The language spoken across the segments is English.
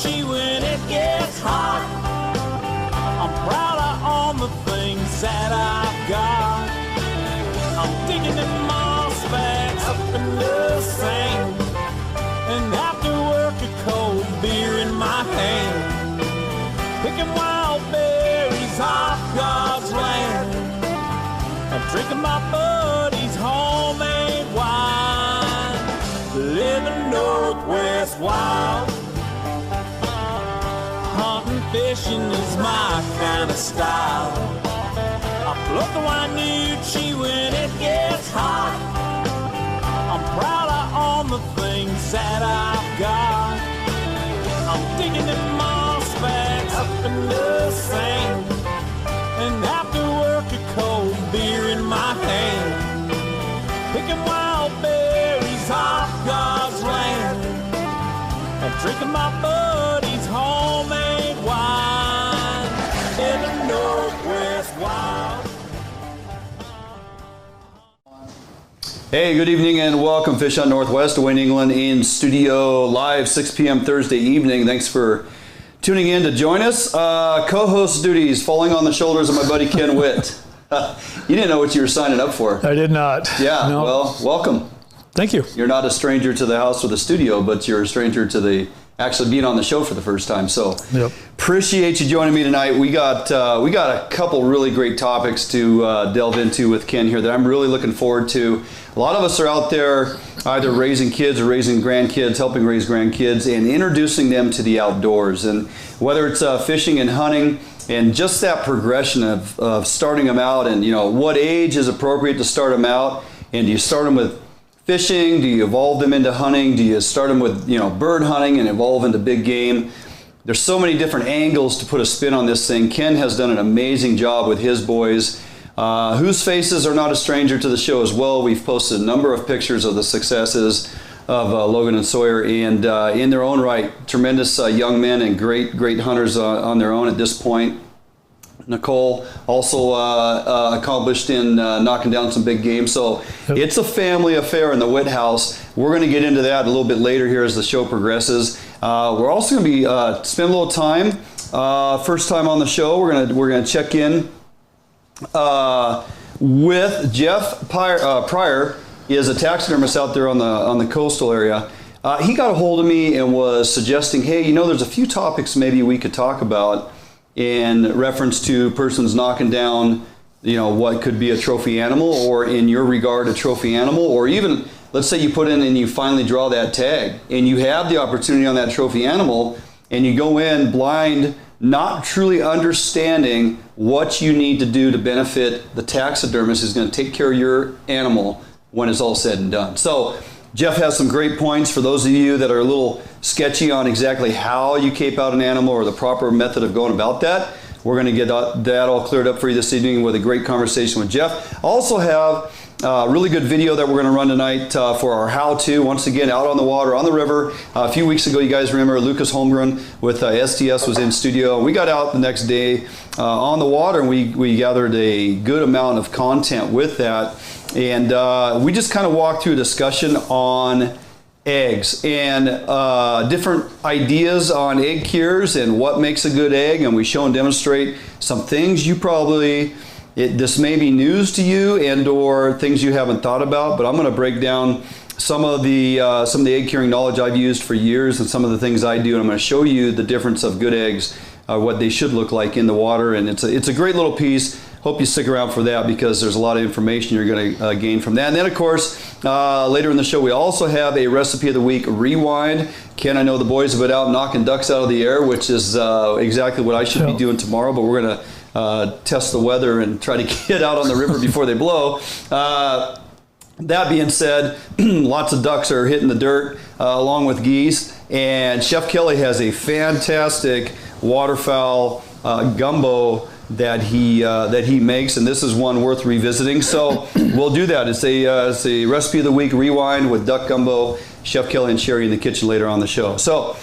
chi when it gets hot. I'm proud of all the things that I've got. I'm digging in moss bags up in the sand, and after work a cold beer in my hand, picking wild berries off God's land, and drinking my buddy's homemade wine, living Northwest wild. Hunting, fishing is my kind of style. I float the Winucci when it gets hot. I'm proud of all the things that I've got. I'm digging in moss bags up in the sand, and after work a cold beer in my hand, picking wild berries off God's land, and drinking my buddy's homemade wine in the Northwest wild. Hey, good evening and welcome. Fish Hunt Northwest, Duane, England in studio live 6 p.m. Thursday evening. Thanks for tuning in to join us. Co-host duties falling on the shoulders of my buddy Ken Witt. You didn't know what you were signing up for. I did not. Yeah, no. Well, welcome. Thank you. You're not a stranger to the house or the studio, but you're a stranger to the actually being on the show for the first time. So appreciate you joining me tonight. We got a couple really great topics to delve into with Ken here that I'm really looking forward to. A lot of us are out there either raising kids or raising grandkids, helping raise grandkids, and introducing them to the outdoors. And whether it's fishing and hunting, and just that progression of starting them out, and what age is appropriate to start them out, and do you start them with fishing? Do you evolve them into hunting? Do you start them with bird hunting and evolve into big game? There's so many different angles to put a spin on this thing. Ken has done an amazing job with his boys, whose faces are not a stranger to the show as well. We've posted a number of pictures of the successes of Logan and Sawyer, and in their own right, tremendous young men and great hunters on their own at this point. Nicole also accomplished in knocking down some big game. So it's a family affair in the Witt house. We're going to get into that a little bit later here as the show progresses. We're also going to be spend a little time. First time on the show, we're going to check in with Geoff Prihar. He is a taxidermist out there on the coastal area. He got a hold of me and was suggesting, hey, there's a few topics maybe we could talk about in reference to persons knocking down, what could be a trophy animal, or in your regard, a trophy animal, or even, let's say you put in and you finally draw that tag and you have the opportunity on that trophy animal and you go in blind, not truly understanding what you need to do to benefit the taxidermist who's going to take care of your animal when it's all said and done. So Geoff has some great points for those of you that are a little sketchy on exactly how you cape out an animal or the proper method of going about that. We're going to get that all cleared up for you this evening with a great conversation with Geoff. Also have a really good video that we're going to run tonight for our how-to, once again, out on the water, on the river. A few weeks ago, you guys remember Lucas Holmgren with STS was in studio. We got out the next day on the water, and we gathered a good amount of content with that. And we just kind of walked through a discussion on eggs and different ideas on egg cures and what makes a good egg. And we show and demonstrate some things you probably, this may be news to you and or things you haven't thought about, but I'm going to break down some of the egg curing knowledge I've used for years and some of the things I do. And I'm going to show you the difference of good eggs, what they should look like in the water. And it's a great little piece. Hope you stick around for that because there's a lot of information you're going to gain from that. And then, of course, later in the show, we also have a Recipe of the Week Rewind. Ken, I know the boys have been out knocking ducks out of the air, which is exactly what I should be doing tomorrow, but we're going to test the weather and try to get out on the river before they blow. That being said, lots of ducks are hitting the dirt along with geese, and Chef Kelly has a fantastic waterfowl gumbo that he makes, and this is one worth revisiting. So we'll do that. It's a Recipe of the Week Rewind with duck gumbo. Chef Kelly and Sherry in the kitchen later on the show. So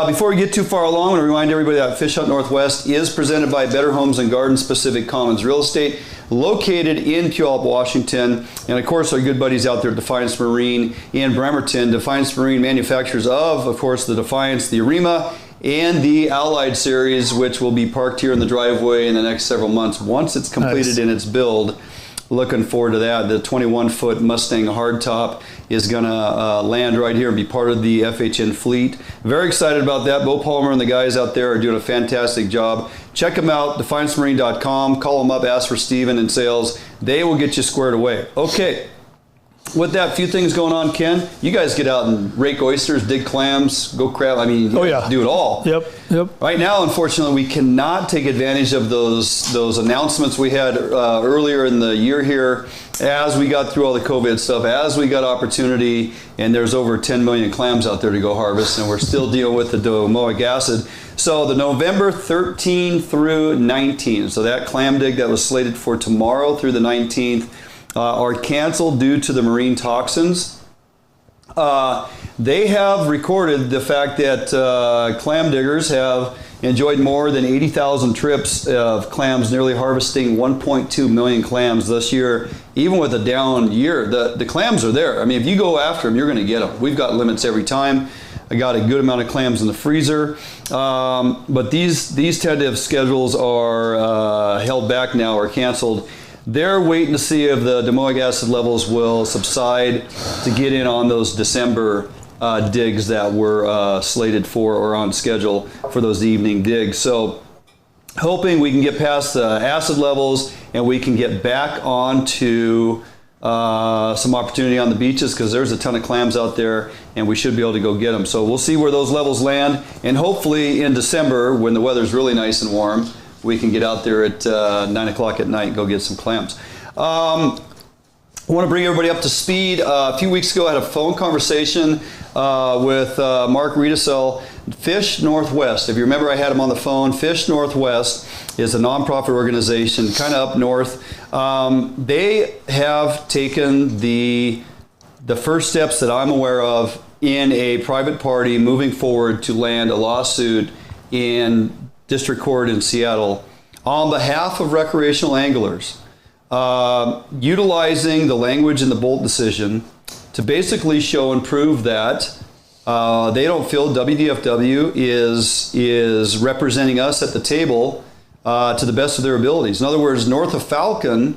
before we get too far along, I want to remind everybody that Fish Hunt Northwest is presented by Better Homes and Gardens Pacific Commons Real Estate, located in Puyallup, Washington. And of course, our good buddies out there at Defiance Marine in Bremerton. Defiance Marine manufacturers of course, the Defiance, the Arima, and the Allied series, which will be parked here in the driveway in the next several months. Once it's completed in its build, looking forward to that. The 21-foot Mustang hardtop is going to land right here and be part of the FHN fleet. Very excited about that. Bo Palmer and the guys out there are doing a fantastic job. Check them out, defiancemarine.com. Call them up, ask for Steven in sales. They will get you squared away. Okay. With that, few things going on, Ken. You guys get out and rake oysters, dig clams, go crab. I mean, you do it all. Yep. Right now, unfortunately, we cannot take advantage of those announcements we had earlier in the year here as we got through all the COVID stuff, as we got opportunity, and there's over 10 million clams out there to go harvest, and we're still dealing with the domoic acid. So the November 13 through 19, so that clam dig that was slated for tomorrow through the 19th, are canceled due to the marine toxins. They have recorded the fact that clam diggers have enjoyed more than 80,000 trips of clams, nearly harvesting 1.2 million clams this year, even with a down year. The clams are there. I mean, if you go after them, you're going to get them. We've got limits every time. I got a good amount of clams in the freezer. But these tentative schedules are held back now or canceled. They're waiting to see if the domoic acid levels will subside to get in on those December digs that were slated for or on schedule for those evening digs. So hoping we can get past the acid levels and we can get back onto some opportunity on the beaches, because there's a ton of clams out there and we should be able to go get them. So we'll see where those levels land, and hopefully in December, when the weather's really nice and warm, we can get out there at 9 o'clock at night and go get some clams. I want to bring everybody up to speed. A few weeks ago, I had a phone conversation with Mark Riedesel, Fish Northwest. If you remember, I had him on the phone. Fish Northwest is a nonprofit organization kind of up north. They have taken the first steps that I'm aware of in a private party moving forward to land a lawsuit in District Court in Seattle on behalf of recreational anglers, utilizing the language in the Bolt decision to basically show and prove that they don't feel WDFW is representing us at the table to the best of their abilities. In other words, north of Falcon,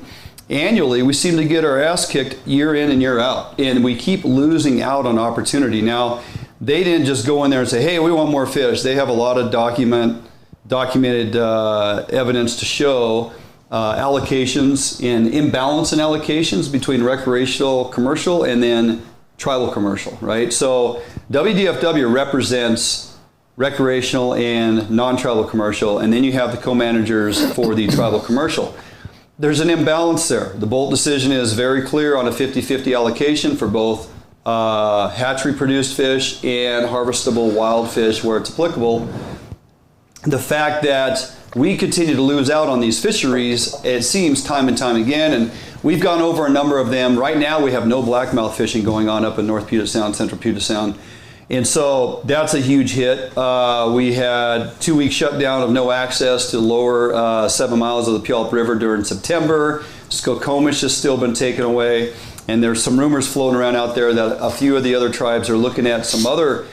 annually, we seem to get our ass kicked year in and year out, and we keep losing out on opportunity. Now, they didn't just go in there and say, hey, we want more fish. They have a lot of documented evidence to show allocations and imbalance in allocations between recreational commercial and then tribal commercial, right? So WDFW represents recreational and non-tribal commercial, and then you have the co-managers for the tribal commercial. There's an imbalance there. The Bolt decision is very clear on a 50-50 allocation for both hatchery produced fish and harvestable wild fish where it's applicable. The fact that we continue to lose out on these fisheries, it seems time and time again, and we've gone over a number of them. Right now we have no blackmouth fishing going on up in North Puget Sound, Central Puget Sound, and so that's a huge hit. We had 2-week shutdown of no access to the lower 7 miles of the Puyallup River during September. Skokomish has still been taken away, and there's some rumors floating around out there that a few of the other tribes are looking at some other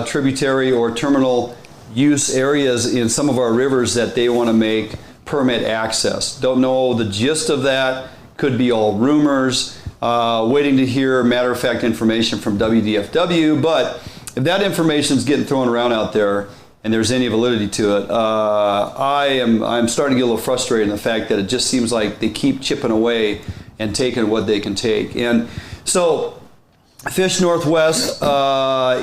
tributary or terminal use areas in some of our rivers that they want to make permit access. Don't know the gist of that. Could be all rumors. Waiting to hear matter-of-fact information from WDFW. But if that information is getting thrown around out there and there's any validity to it, I'm starting to get a little frustrated in the fact that it just seems like they keep chipping away and taking what they can take. And so Fish Northwest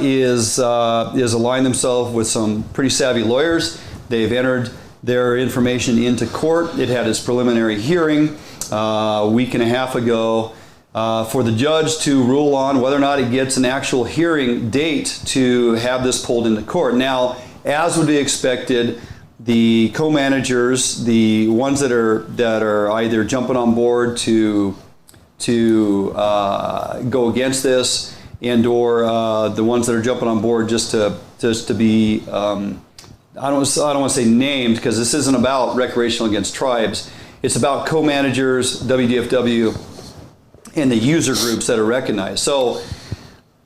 is aligned themselves with some pretty savvy lawyers. They've entered their information into court. It had its preliminary hearing a week and a half ago for the judge to rule on whether or not it gets an actual hearing date to have this pulled into court. Now, as would be expected, the co-managers, the ones that are either jumping on board to go against this, and or the ones that are jumping on board just to be I don't want to say named, because this isn't about recreational against tribes. It's about co-managers, WDFW, and the user groups that are recognized. So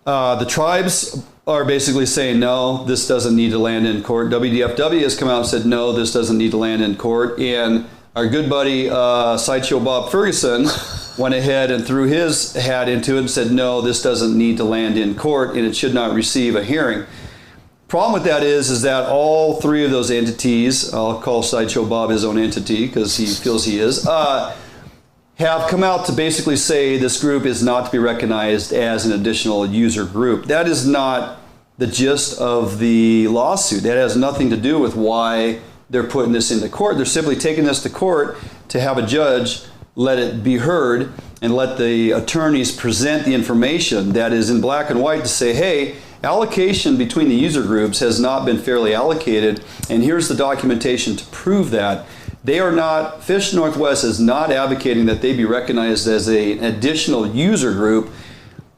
the tribes are basically saying, no, this doesn't need to land in court. WDFW has come out and said, no, this doesn't need to land in court. And our good buddy, Sideshow Bob Ferguson, went ahead and threw his hat into it and said, no, this doesn't need to land in court and it should not receive a hearing. Problem with that is that all three of those entities, I'll call Sideshow Bob his own entity because he feels he is, have come out to basically say this group is not to be recognized as an additional user group. That is not the gist of the lawsuit. That has nothing to do with why they're putting this into court. They're simply taking this to court to have a judge let it be heard and let the attorneys present the information that is in black and white to say, hey, allocation between the user groups has not been fairly allocated, and here's the documentation to prove that. They are not, Fish Northwest is not advocating that they be recognized as an additional user group.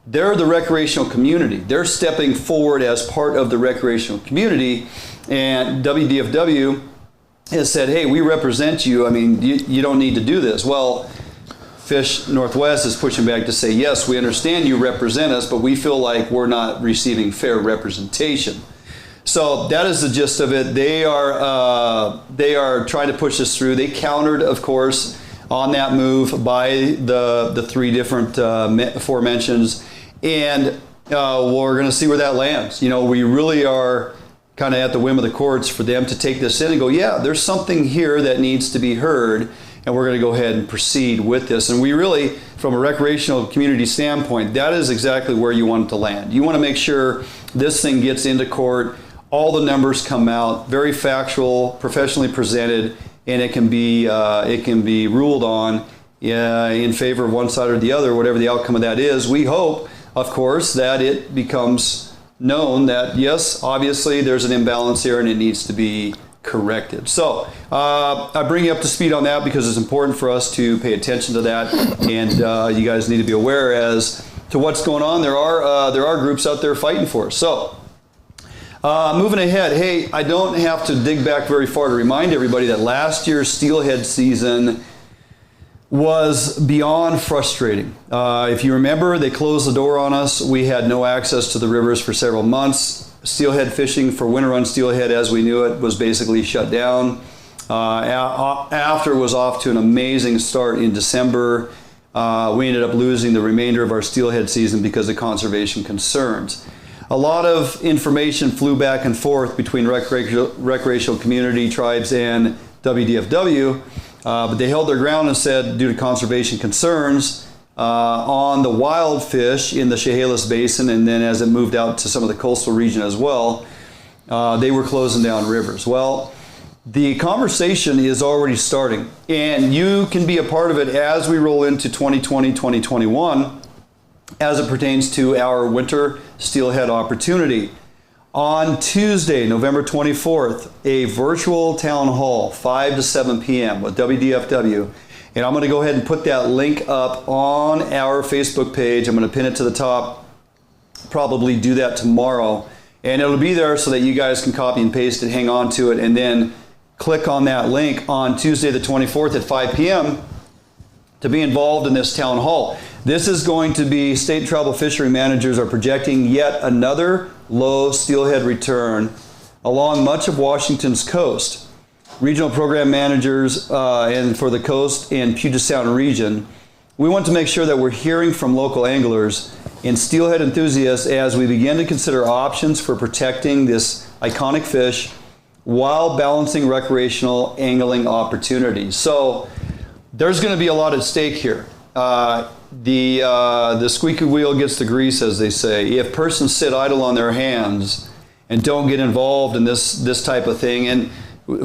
They're the recreational community. They're stepping forward as part of the recreational community, and WDFW has said, hey, we represent you. I mean, you don't need to do this. Well, Fish Northwest is pushing back to say, yes, we understand you represent us, but we feel like we're not receiving fair representation. So that is the gist of it. They are trying to push this through. They countered, of course, on that move by the three different aforementions, and we're going to see where that lands. You know, we really are kind of at the whim of the courts for them to take this in and go, yeah, there's something here that needs to be heard, and we're going to go ahead and proceed with this. And we really, from a recreational community standpoint, that is exactly where you want it to land. You want to make sure this thing gets into court, all the numbers come out, very factual, professionally presented, and it can be ruled on in favor of one side or the other, whatever the outcome of that is. We hope, of course, that it becomes known that, yes, obviously there's an imbalance here and it needs to be corrected. So I bring you up to speed on that because it's important for us to pay attention to that, and you guys need to be aware as to what's going on. There are groups out there fighting for us. So moving ahead, hey, I don't have to dig back very far to remind everybody that last year's Steelhead season was beyond frustrating. If you remember, they closed the door on us. We had no access to the rivers for several months. Steelhead fishing for winter run steelhead as we knew it was basically shut down. After it was off to an amazing start in December, we ended up losing the remainder of our steelhead season because of conservation concerns. A lot of information flew back and forth between recreational community, tribes, and WDFW, but they held their ground and said, due to conservation concerns, on the wild fish in the Chehalis Basin, and then as it moved out to some of the coastal region as well, they were closing down rivers. Well, the conversation is already starting, and you can be a part of it as we roll into 2020, 2021, as it pertains to our winter steelhead opportunity. On Tuesday, November 24th, a virtual town hall, 5 to 7 p.m. with WDFW. And I'm going to go ahead and put that link up on our Facebook page. I'm going to pin it to the top, probably do that tomorrow. And it'll be there so that you guys can copy and paste it, hang on to it, and then click on that link on Tuesday the 24th at 5 p.m. to be involved in this town hall. This is going to be, state tribal fishery managers are projecting yet another low steelhead return along much of Washington's coast. Regional program managers and for the coast and Puget Sound region, we want to make sure that we're hearing from local anglers and steelhead enthusiasts as we begin to consider options for protecting this iconic fish while balancing recreational angling opportunities. So there's going to be a lot at stake here. The squeaky wheel gets the grease, as they say. If persons sit idle on their hands and don't get involved in this type of thing, and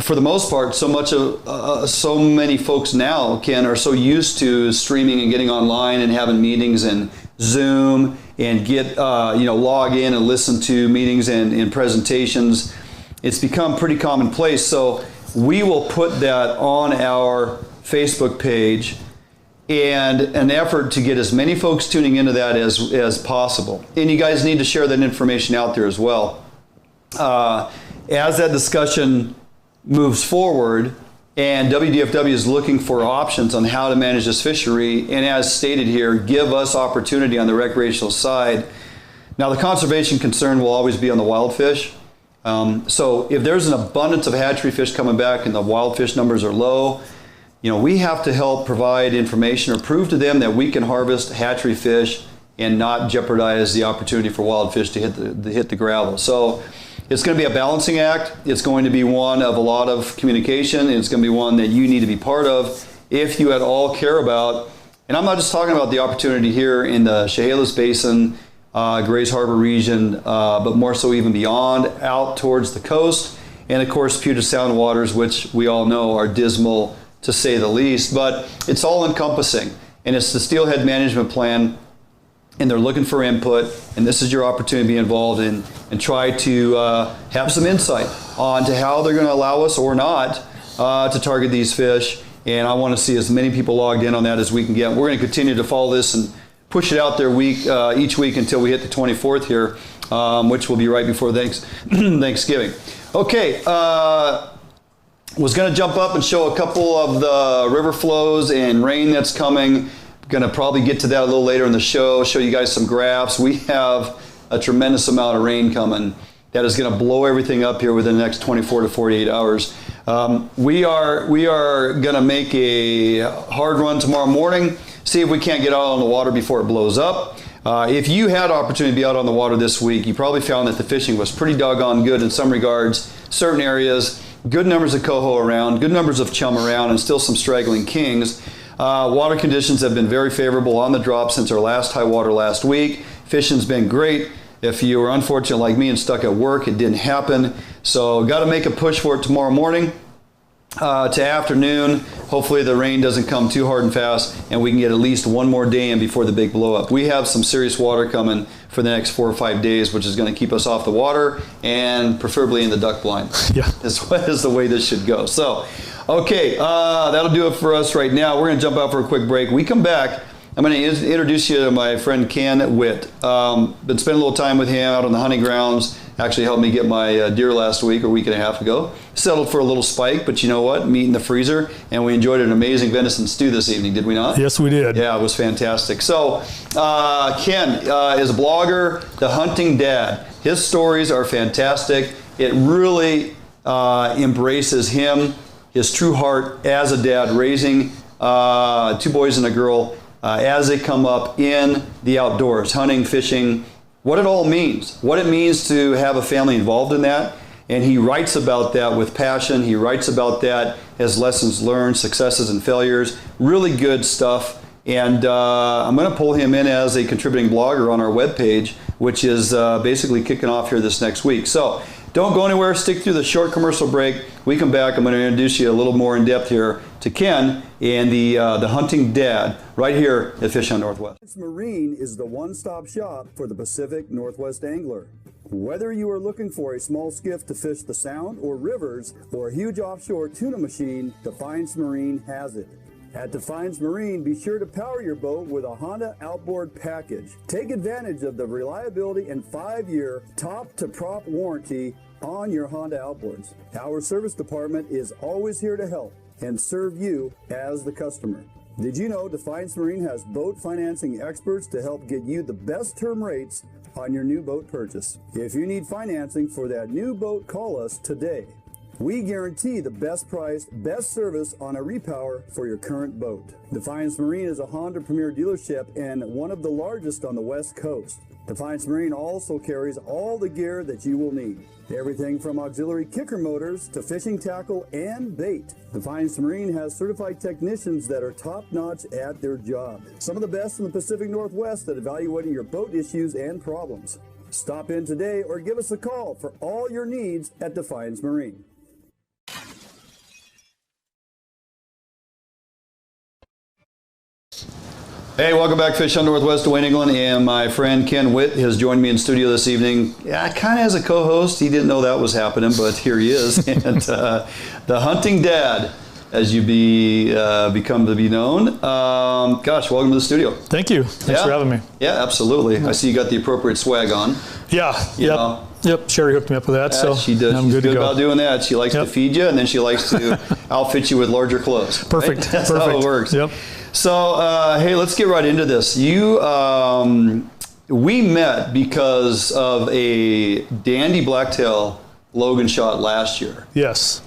for the most part, so many folks now are so used to streaming and getting online and having meetings and Zoom and get log in and listen to meetings and presentations. It's become pretty commonplace. So we will put that on our Facebook page, and an effort to get as many folks tuning into that as possible. And you guys need to share that information out there as well. As that discussion moves forward and WDFW is looking for options on how to manage this fishery, and as stated here, give us opportunity on the recreational side, Now, the conservation concern will always be on the wild fish. So if there's an abundance of hatchery fish coming back and the wild fish numbers are low, we have to help provide information or prove to them that we can harvest hatchery fish and not jeopardize the opportunity for wild fish to hit the gravel. So it's going to be a balancing act. It's going to be one of a lot of communication. And it's going to be one that you need to be part of if you at all care about. And I'm not just talking about the opportunity here in the Chehalis Basin, Grays Harbor region, but more so even beyond, out towards the coast. And of course, Puget Sound waters, which we all know are dismal to say the least. But it's all encompassing. And it's the Steelhead Management Plan. And they're looking for input, and this is your opportunity to be involved in and try to have some insight on to how they're going to allow us or not to target these fish. And I want to see as many people logged in on that as we can get. We're going to continue to follow this and push it out there each week until we hit the 24th here, which will be right before Thanksgiving. Okay, was going to jump up and show a couple of the river flows and rain that's coming. Going to probably get to that a little later in the show you guys some graphs. We have a tremendous amount of rain coming that is going to blow everything up here within the next 24 to 48 hours. We are going to make a hard run tomorrow morning, see if we can't get out on the water before it blows up. If you had opportunity to be out on the water this week, you probably found that the fishing was pretty doggone good in some regards. Certain areas, good numbers of coho around, good numbers of chum around, and still some straggling kings. Water conditions have been very favorable on the drop since our last high water last week. Fishing's been great. If you were unfortunate like me and stuck at work, it didn't happen. So got to make a push for it tomorrow morning to afternoon. Hopefully the rain doesn't come too hard and fast and we can get at least one more day in before the big blow up. We have some serious water coming for the next 4 or 5 days, which is going to keep us off the water and preferably in the duck blind. Yeah, is the way this should go. So, okay, that'll do it for us right now. We're going to jump out for a quick break. We come back. I'm going to introduce you to my friend Ken Witt. Been spending a little time with him out on the hunting grounds. Actually helped me get my deer last week or week and a half ago. Settled for a little spike, but you know what? Meat in the freezer, and we enjoyed an amazing venison stew this evening, did we not? Yes, we did. Yeah, it was fantastic. So Ken is a blogger, The Hunting Dad. His stories are fantastic. It really embraces him, his true heart as a dad, raising 2 boys and a girl as they come up in the outdoors, hunting, fishing, what it all means, what it means to have a family involved in that. And he writes about that with passion. He writes about that as lessons learned, successes and failures, really good stuff. And I'm going to pull him in as a contributing blogger on our webpage, which is basically kicking off here this next week. So don't go anywhere. Stick through the short commercial break. We come back. I'm going to introduce you a little more in depth here to Ken and the Hunting Dad right here at Fish Hunt Northwest. Marine is the one-stop shop for the Pacific Northwest angler. Whether you are looking for a small skiff to fish the Sound or rivers or a huge offshore tuna machine, Defiance Marine has it. At Defiance Marine, be sure to power your boat with a Honda outboard package. Take advantage of the reliability and 5-year top-to-prop warranty on your Honda outboards. Our service department is always here to help and serve you as the customer. Did you know Defiance Marine has boat financing experts to help get you the best term rates on your new boat purchase? If you need financing for that new boat, call us today. We guarantee the best price, best service on a repower for your current boat. Defiance Marine is a Honda Premier dealership and one of the largest on the West Coast. Defiance Marine also carries all the gear that you will need. Everything from auxiliary kicker motors to fishing tackle and bait. Defiance Marine has certified technicians that are top-notch at their job. Some of the best in the Pacific Northwest at evaluating your boat issues and problems. Stop in today or give us a call for all your needs at Defiance Marine. Hey, welcome back, Fish Hunt Northwest, Duane, England, and my friend Ken Witt has joined me in studio this evening. Yeah, kind of as a co-host. He didn't know that was happening, but here he is. And the Hunting Dad, as you become to be known. Gosh, welcome to the studio. Thanks for having me. Yeah, absolutely. I see you got the appropriate swag on. Yeah, Yep, Sherry hooked me up with that, so she does. I'm She's good to go. About doing that. She likes to feed you, and then she likes to outfit you with larger clothes. Perfect. Right? That's how it works. Yep. So, hey, let's get right into this. You we met because of a dandy blacktail Logan shot last year. Yes.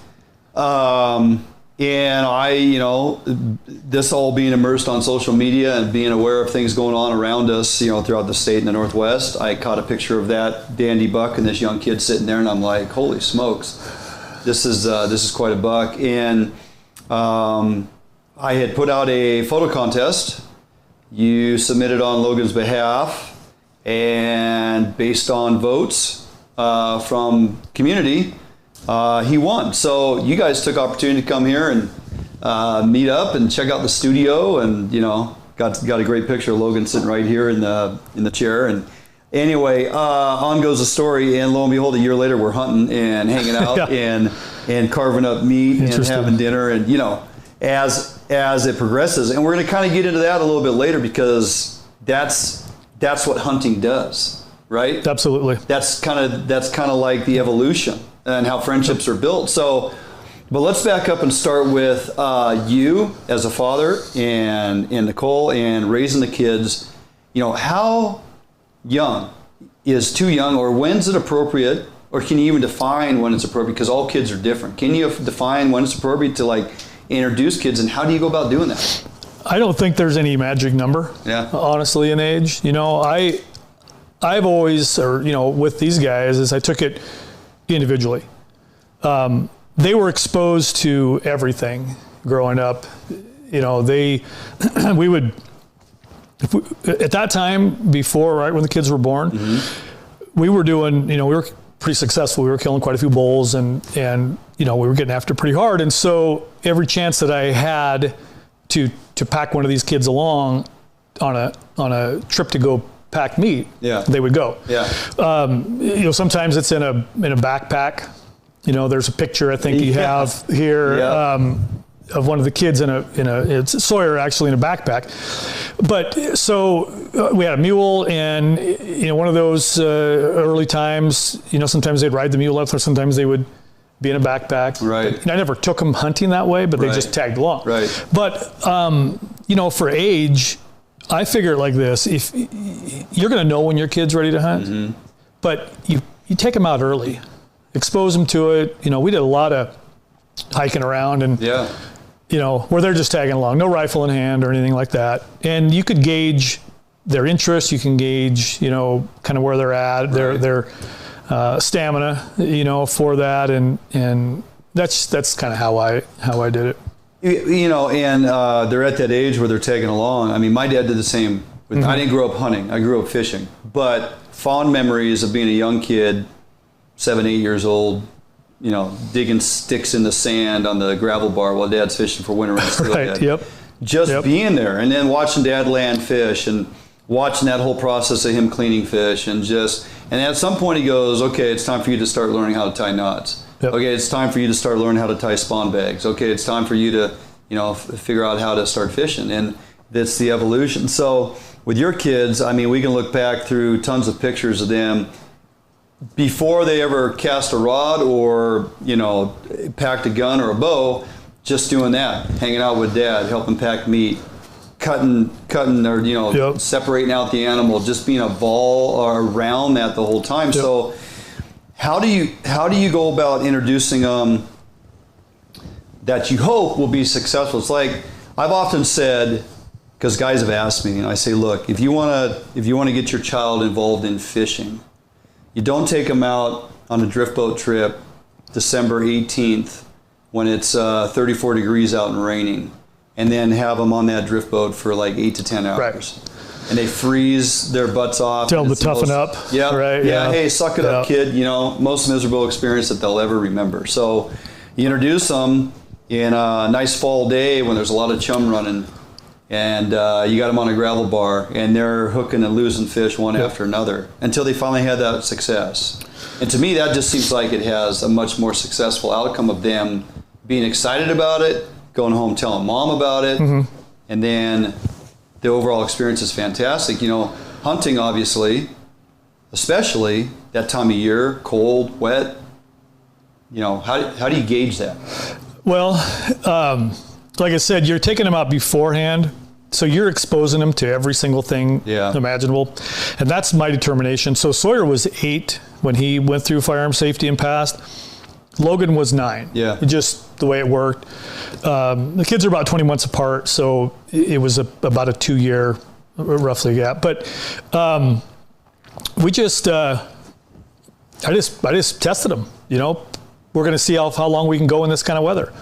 And I, this all being immersed on social media and being aware of things going on around us, throughout the state and the Northwest, I caught a picture of that dandy buck and this young kid sitting there, and I'm like, holy smokes, this is quite a buck. And I had put out a photo contest. You submitted on Logan's behalf, and based on votes from community, he won. So you guys took opportunity to come here and meet up and check out the studio, and got a great picture of Logan sitting right here in the chair. And anyway, on goes the story, and lo and behold, a year later we're hunting and hanging out and carving up meat and having dinner, and as it progresses. And we're going to kind of get into that a little bit later, because that's what hunting does, right? Absolutely. That's kind of like the evolution and how friendships are built. So, but let's back up and start with you as a father and Nicole and raising the kids. How young is too young, or when's it appropriate, or can you even define when it's appropriate? Because all kids are different. Can you define when it's appropriate to introduce kids, and how do you go about doing that? I don't think there's any magic number, honestly, in age. I've always, with these guys, is I took it individually. They were exposed to everything growing up. We would, at that time before, right when the kids were born, we were doing, we were pretty successful. We were killing quite a few bulls, and we were getting after pretty hard. And so every chance that I had to pack one of these kids along on a trip to go pack meat, they would go. Sometimes it's in a backpack. There's a picture I think you have here of one of the kids it's Sawyer actually in a backpack. But so we had a mule, and one of those early times, sometimes they'd ride the mule up, or sometimes they would be in a backpack. Right. And I never took them hunting that way, but they just tagged along. Right. But for age, I figure it like this: if you're going to know when your kid's ready to hunt, but you take them out early, expose them to it. We did a lot of hiking around, and where they're just tagging along, no rifle in hand or anything like that. And you could gauge their interest. You can gauge, kind of where they're at, their stamina, for that, and that's kind of how I did it. And they're at that age where they're tagging along. I mean, my dad did the same. I didn't grow up hunting. I grew up fishing. But fond memories of being a young kid, 7, 8 years old, digging sticks in the sand on the gravel bar while Dad's fishing for winter on Steelhead. Just being there, and then watching Dad land fish, and watching that whole process of him cleaning fish, and at some point he goes, okay, it's time for you to start learning how to tie knots. Okay, it's time for you to start learning how to tie spawn bags. Okay, it's time for you to, figure out how to start fishing. And that's the evolution. So with your kids, I mean, we can look back through tons of pictures of them before they ever cast a rod or, packed a gun or a bow, just doing that, hanging out with Dad, helping pack meat, cutting or, separating out the animal, just being around that the whole time. So how do you go about introducing them that you hope will be successful? It's like I've often said, because guys have asked me, and I say, look, if you want to get your child involved in fishing, you don't take them out on a drift boat trip December 18th when it's 34 degrees out and raining, and then have them on that drift boat for like 8 to 10 hours. Right. And they freeze their butts off. Tell them to toughen up. Yeah, right. Yeah. Hey, suck it up, kid. Most miserable experience that they'll ever remember. So you introduce them in a nice fall day when there's a lot of chum running, and you got them on a gravel bar, and they're hooking and losing fish one after another until they finally had that success. And to me, that just seems like it has a much more successful outcome of them being excited about it, going home telling mom about it, and then the overall experience is fantastic. Hunting, obviously, especially that time of year, cold, wet, how do you gauge that? Well, like I said, you're taking them out beforehand So you're exposing them to every single thing imaginable. And that's my determination. So Sawyer was 8 when he went through firearm safety and passed. Logan was 9. Yeah. Just the way it worked. The kids are about 20 months apart, so it was about a 2-year roughly gap. But we just, I just tested them, you know. We're going to see how long we can go in this kind of weather.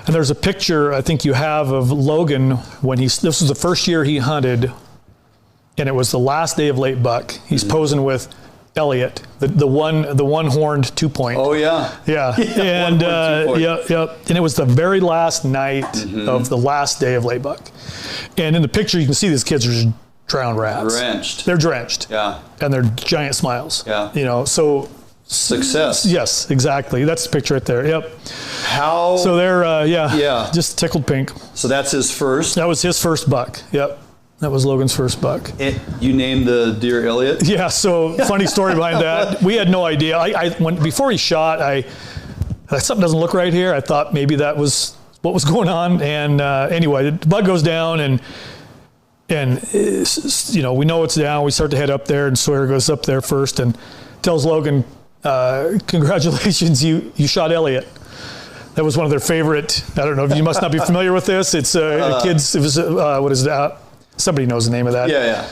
And there's a picture I think you have of Logan when this was the first year he hunted, and it was the last day of late buck. He's posing with Elliot, the one horned 2-point. Oh yeah. Yeah. And and it was the very last night of the last day of late buck. And in the picture you can see these kids are just drowned rats. Drenched. They're drenched. Yeah. And they're giant smiles. Yeah. You know, so success. Yes, exactly. That's the picture right there. Yep. How? So they're just tickled pink. So that's his first. That was his first buck. Yep. That was Logan's first buck. You named the deer Elliot? Yeah. So funny story behind that. We had no idea. Before he shot, something doesn't look right here. I thought maybe that was what was going on. And anyway, the buck goes down and you know, we know it's down. We start to head up there, and Sawyer goes up there first and tells Logan, congratulations, you shot Elliot. That was one of their favorite. I don't know, you must not be familiar with this. It's kids, it was, what is that? Somebody knows the name of that. Yeah.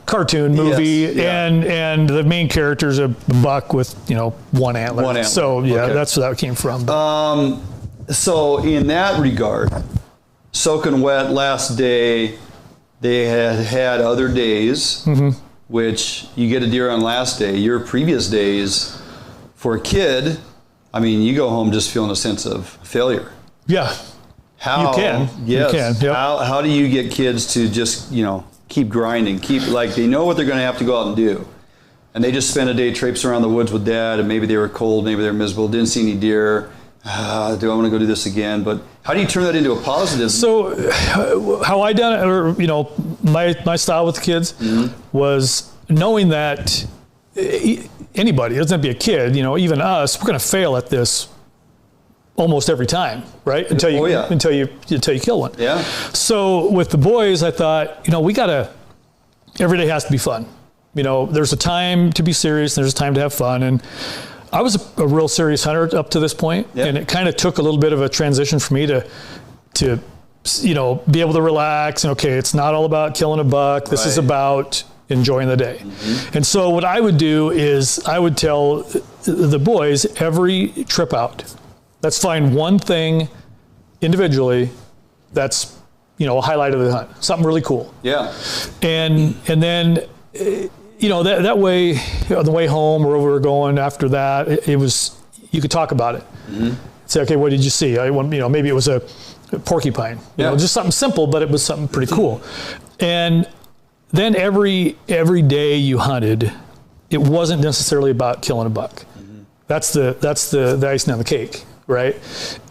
Cartoon movie. Yes, yeah. And the main character's a buck with, you know, one antler. One antler. So yeah, Okay. that's where that came from. So in that regard, soaking wet last day, they had other days, which you get a deer on last day. Your previous days, for a kid, I mean, you go home just feeling a sense of failure. Yeah. How? You can. Yes. You can. Yep. How do you get kids to just, you know, keep grinding, they know what they're going to have to go out and do, and they just spend a day traipsing around the woods with dad, and maybe they were cold, maybe they were miserable, didn't see any deer. Do I want to go do this again? But how do you turn that into a positive? So how I done it, or, you know, my style with the kids was knowing that anybody, it doesn't have to be a kid, you know, even us, we're going to fail at this almost every time, right? Until you kill one. Yeah. So with the boys, I thought, you know, every day has to be fun. You know, there's a time to be serious and there's a time to have fun. And I was a real serious hunter up to this point, and it kind of took a little bit of a transition for me to you know, be able to relax and, okay, it's not all about killing a buck. This is about enjoying the day. And so what I would do is I would tell the boys every trip out, let's find one thing individually that's, you know, a highlight of the hunt, something really cool. Yeah. And then, you know, that way, on the way home, wherever we were going after that, it was, you could talk about it. Say, okay, what did you see? You know, maybe it was a porcupine, you know, just something simple, but it was something pretty cool. And then every day you hunted, it wasn't necessarily about killing a buck. That's the icing on the cake, right?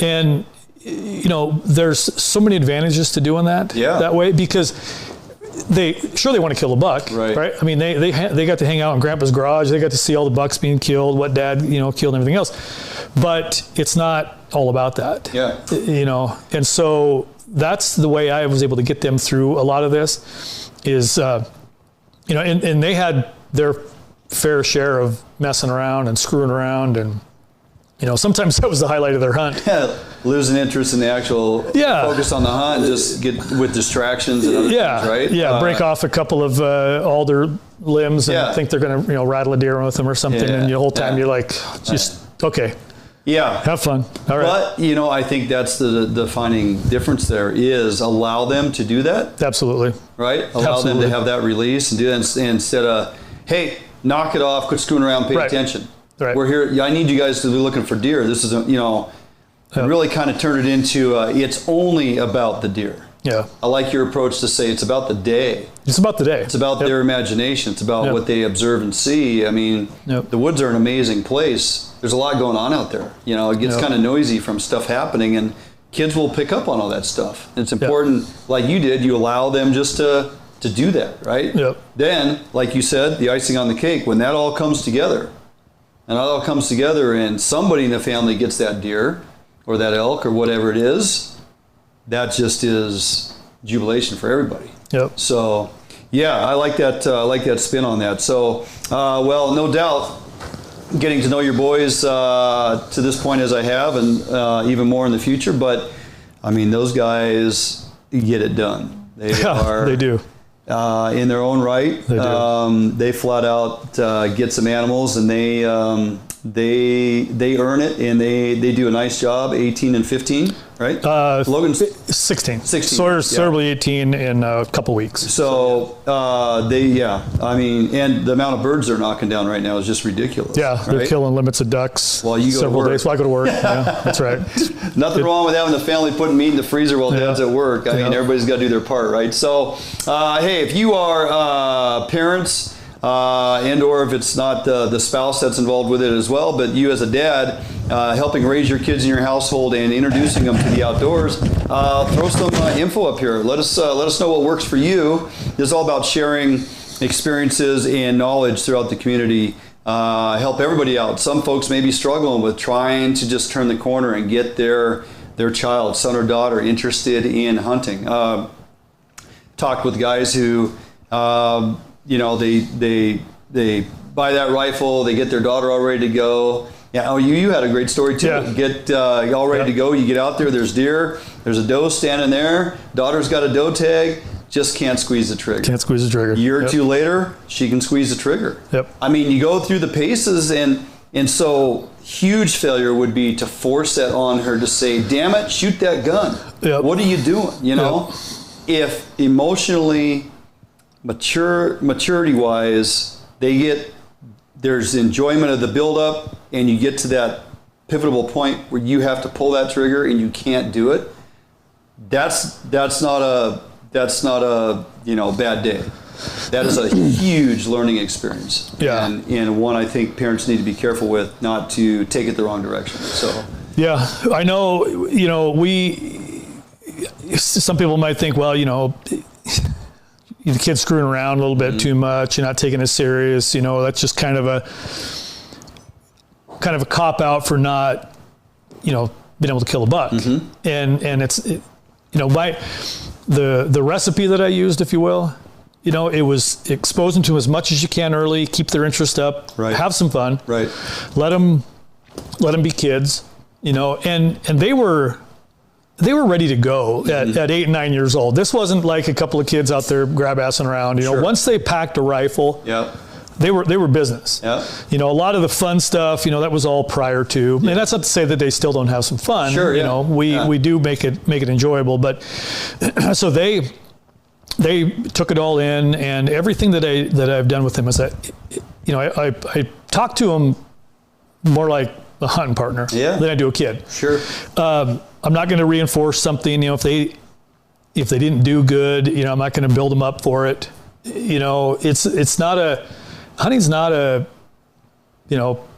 And, you know, there's so many advantages to doing that that way, because they want to kill a buck, right? I mean, they got to hang out in Grandpa's garage. They got to see all the bucks being killed, what Dad, you know, killed and everything else. But it's not all about that, you know. And so that's the way I was able to get them through a lot of this is, you know, and they had their fair share of messing around and screwing around, and, you know, sometimes that was the highlight of their hunt. Losing interest in the actual focus on the hunt, just get with distractions and other things, right? Yeah, break off a couple of alder limbs and think they're going to, you know, rattle a deer with them or something, and the whole time you're like, just, okay. Yeah. Have fun. All right. But, you know, I think that's the defining difference there is allow them to do that. Absolutely. Right? Allow them to have that release and do that instead of, hey, knock it off, quit screwing around, pay attention. Right. We're here. I need you guys to be looking for deer. This is, you know, really kind of turn it into it's only about the deer. Yeah. I like your approach to say it's about the day. It's about the day. It's about their imagination. It's about what they observe and see. I mean, the woods are an amazing place. There's a lot going on out there. You know, it gets kind of noisy from stuff happening, and kids will pick up on all that stuff. And it's important, like you did, you allow them just to do that, right? Then, like you said, the icing on the cake, when that all comes together, and somebody in the family gets that deer or that elk or whatever it is, that just is jubilation for everybody. Yep. So, yeah, I like that spin on that. So, well, no doubt, getting to know your boys to this point as I have, and even more in the future. But I mean, those guys get it done. They do. In their own right, they flat out get some animals, and they earn it, and they do a nice job. 18 and 15, right? Logan's 16. 16. Sawyer's 18 in a couple weeks. So I mean, and the amount of birds they're knocking down right now is just ridiculous. Yeah, right? they're killing limits of ducks. While you go several to work. days. While I go to work. Yeah, that's right. Nothing wrong with having the family putting meat in the freezer while Dad's at work. I mean, everybody's got to do their part, right? So, hey, if you are parents, and or if it's not the spouse that's involved with it as well, but you as a dad helping raise your kids in your household and introducing them to the outdoors, throw some info up here. Let us know what works for you. This is all about sharing experiences and knowledge throughout the community. Help everybody out. Some folks may be struggling with trying to just turn the corner and get their child, son or daughter, interested in hunting. Talked with guys who they buy that rifle, they get their daughter all ready to go. Yeah, you had a great story too. Yeah. Get all ready to go. You get out there, there's deer, there's a doe standing there, daughter's got a doe tag, just can't squeeze the trigger. Can't squeeze the trigger. A year or two later, she can squeeze the trigger. Yep. I mean, you go through the paces, and so huge failure would be to force that on her to say, damn it, shoot that gun. Yep. What are you doing? You know, if emotionally, maturity-wise, there's enjoyment of the build-up, and you get to that pivotal point where you have to pull that trigger and you can't do it. That's not a bad day. That is a huge learning experience. Yeah. And one I think parents need to be careful with, not to take it the wrong direction. So. Yeah, I know. Some people might think, well, the kid's screwing around a little bit too much. You're not taking it serious. That's just kind of a cop out for not, being able to kill a buck. Mm-hmm. And it's, the recipe that I used, if you will, it was expose them to as much as you can early, keep their interest up, have some fun, let them be kids, and they were ready to go at 8 and 9 years old. This wasn't like a couple of kids out there grab-assing around. Once they packed a rifle, they were business. A lot of the fun stuff, that was all prior to. And that's not to say that they still don't have some fun. Sure, we do make it enjoyable. But so they took it all in, and everything that I've done with them is that, I talk to them more like a hunting partner than I do a kid. Sure. I'm not going to reinforce something, if they didn't do good, I'm not going to build them up for it. Hunting's not a,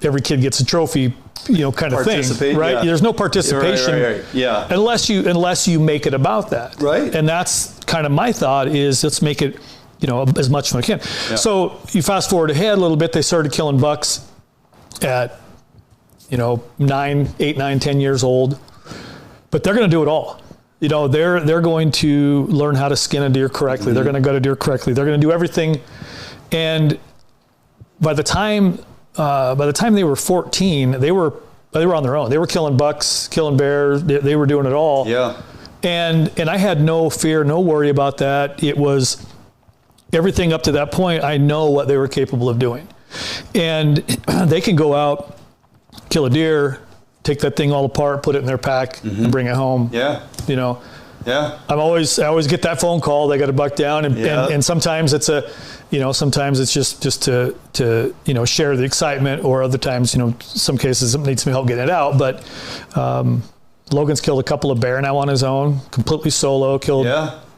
every kid gets a trophy, kind of thing, right? Yeah. There's no participation, right. Yeah. Unless you make it about that, right? And that's kind of my thought is let's make it, as much as I can. Yeah. So you fast forward ahead a little bit, they started killing bucks at 8, 9, 10 years old. But they're going to do it all. They're going to learn how to skin a deer correctly. Mm-hmm. They're going to gut a deer correctly. They're going to do everything. And by the time they were 14, they were on their own. They were killing bucks, killing bears. They were doing it all. Yeah. And I had no fear, no worry about that. It was everything up to that point. I know what they were capable of doing, and they can go out, kill a deer, take that thing all apart, put it in their pack, and bring it home. Yeah. Yeah. I always get that phone call. They got a buck down, and sometimes it's sometimes it's just to share the excitement, or other times, some cases it needs some help getting it out. But Logan's killed a couple of bear now on his own, completely solo. Killed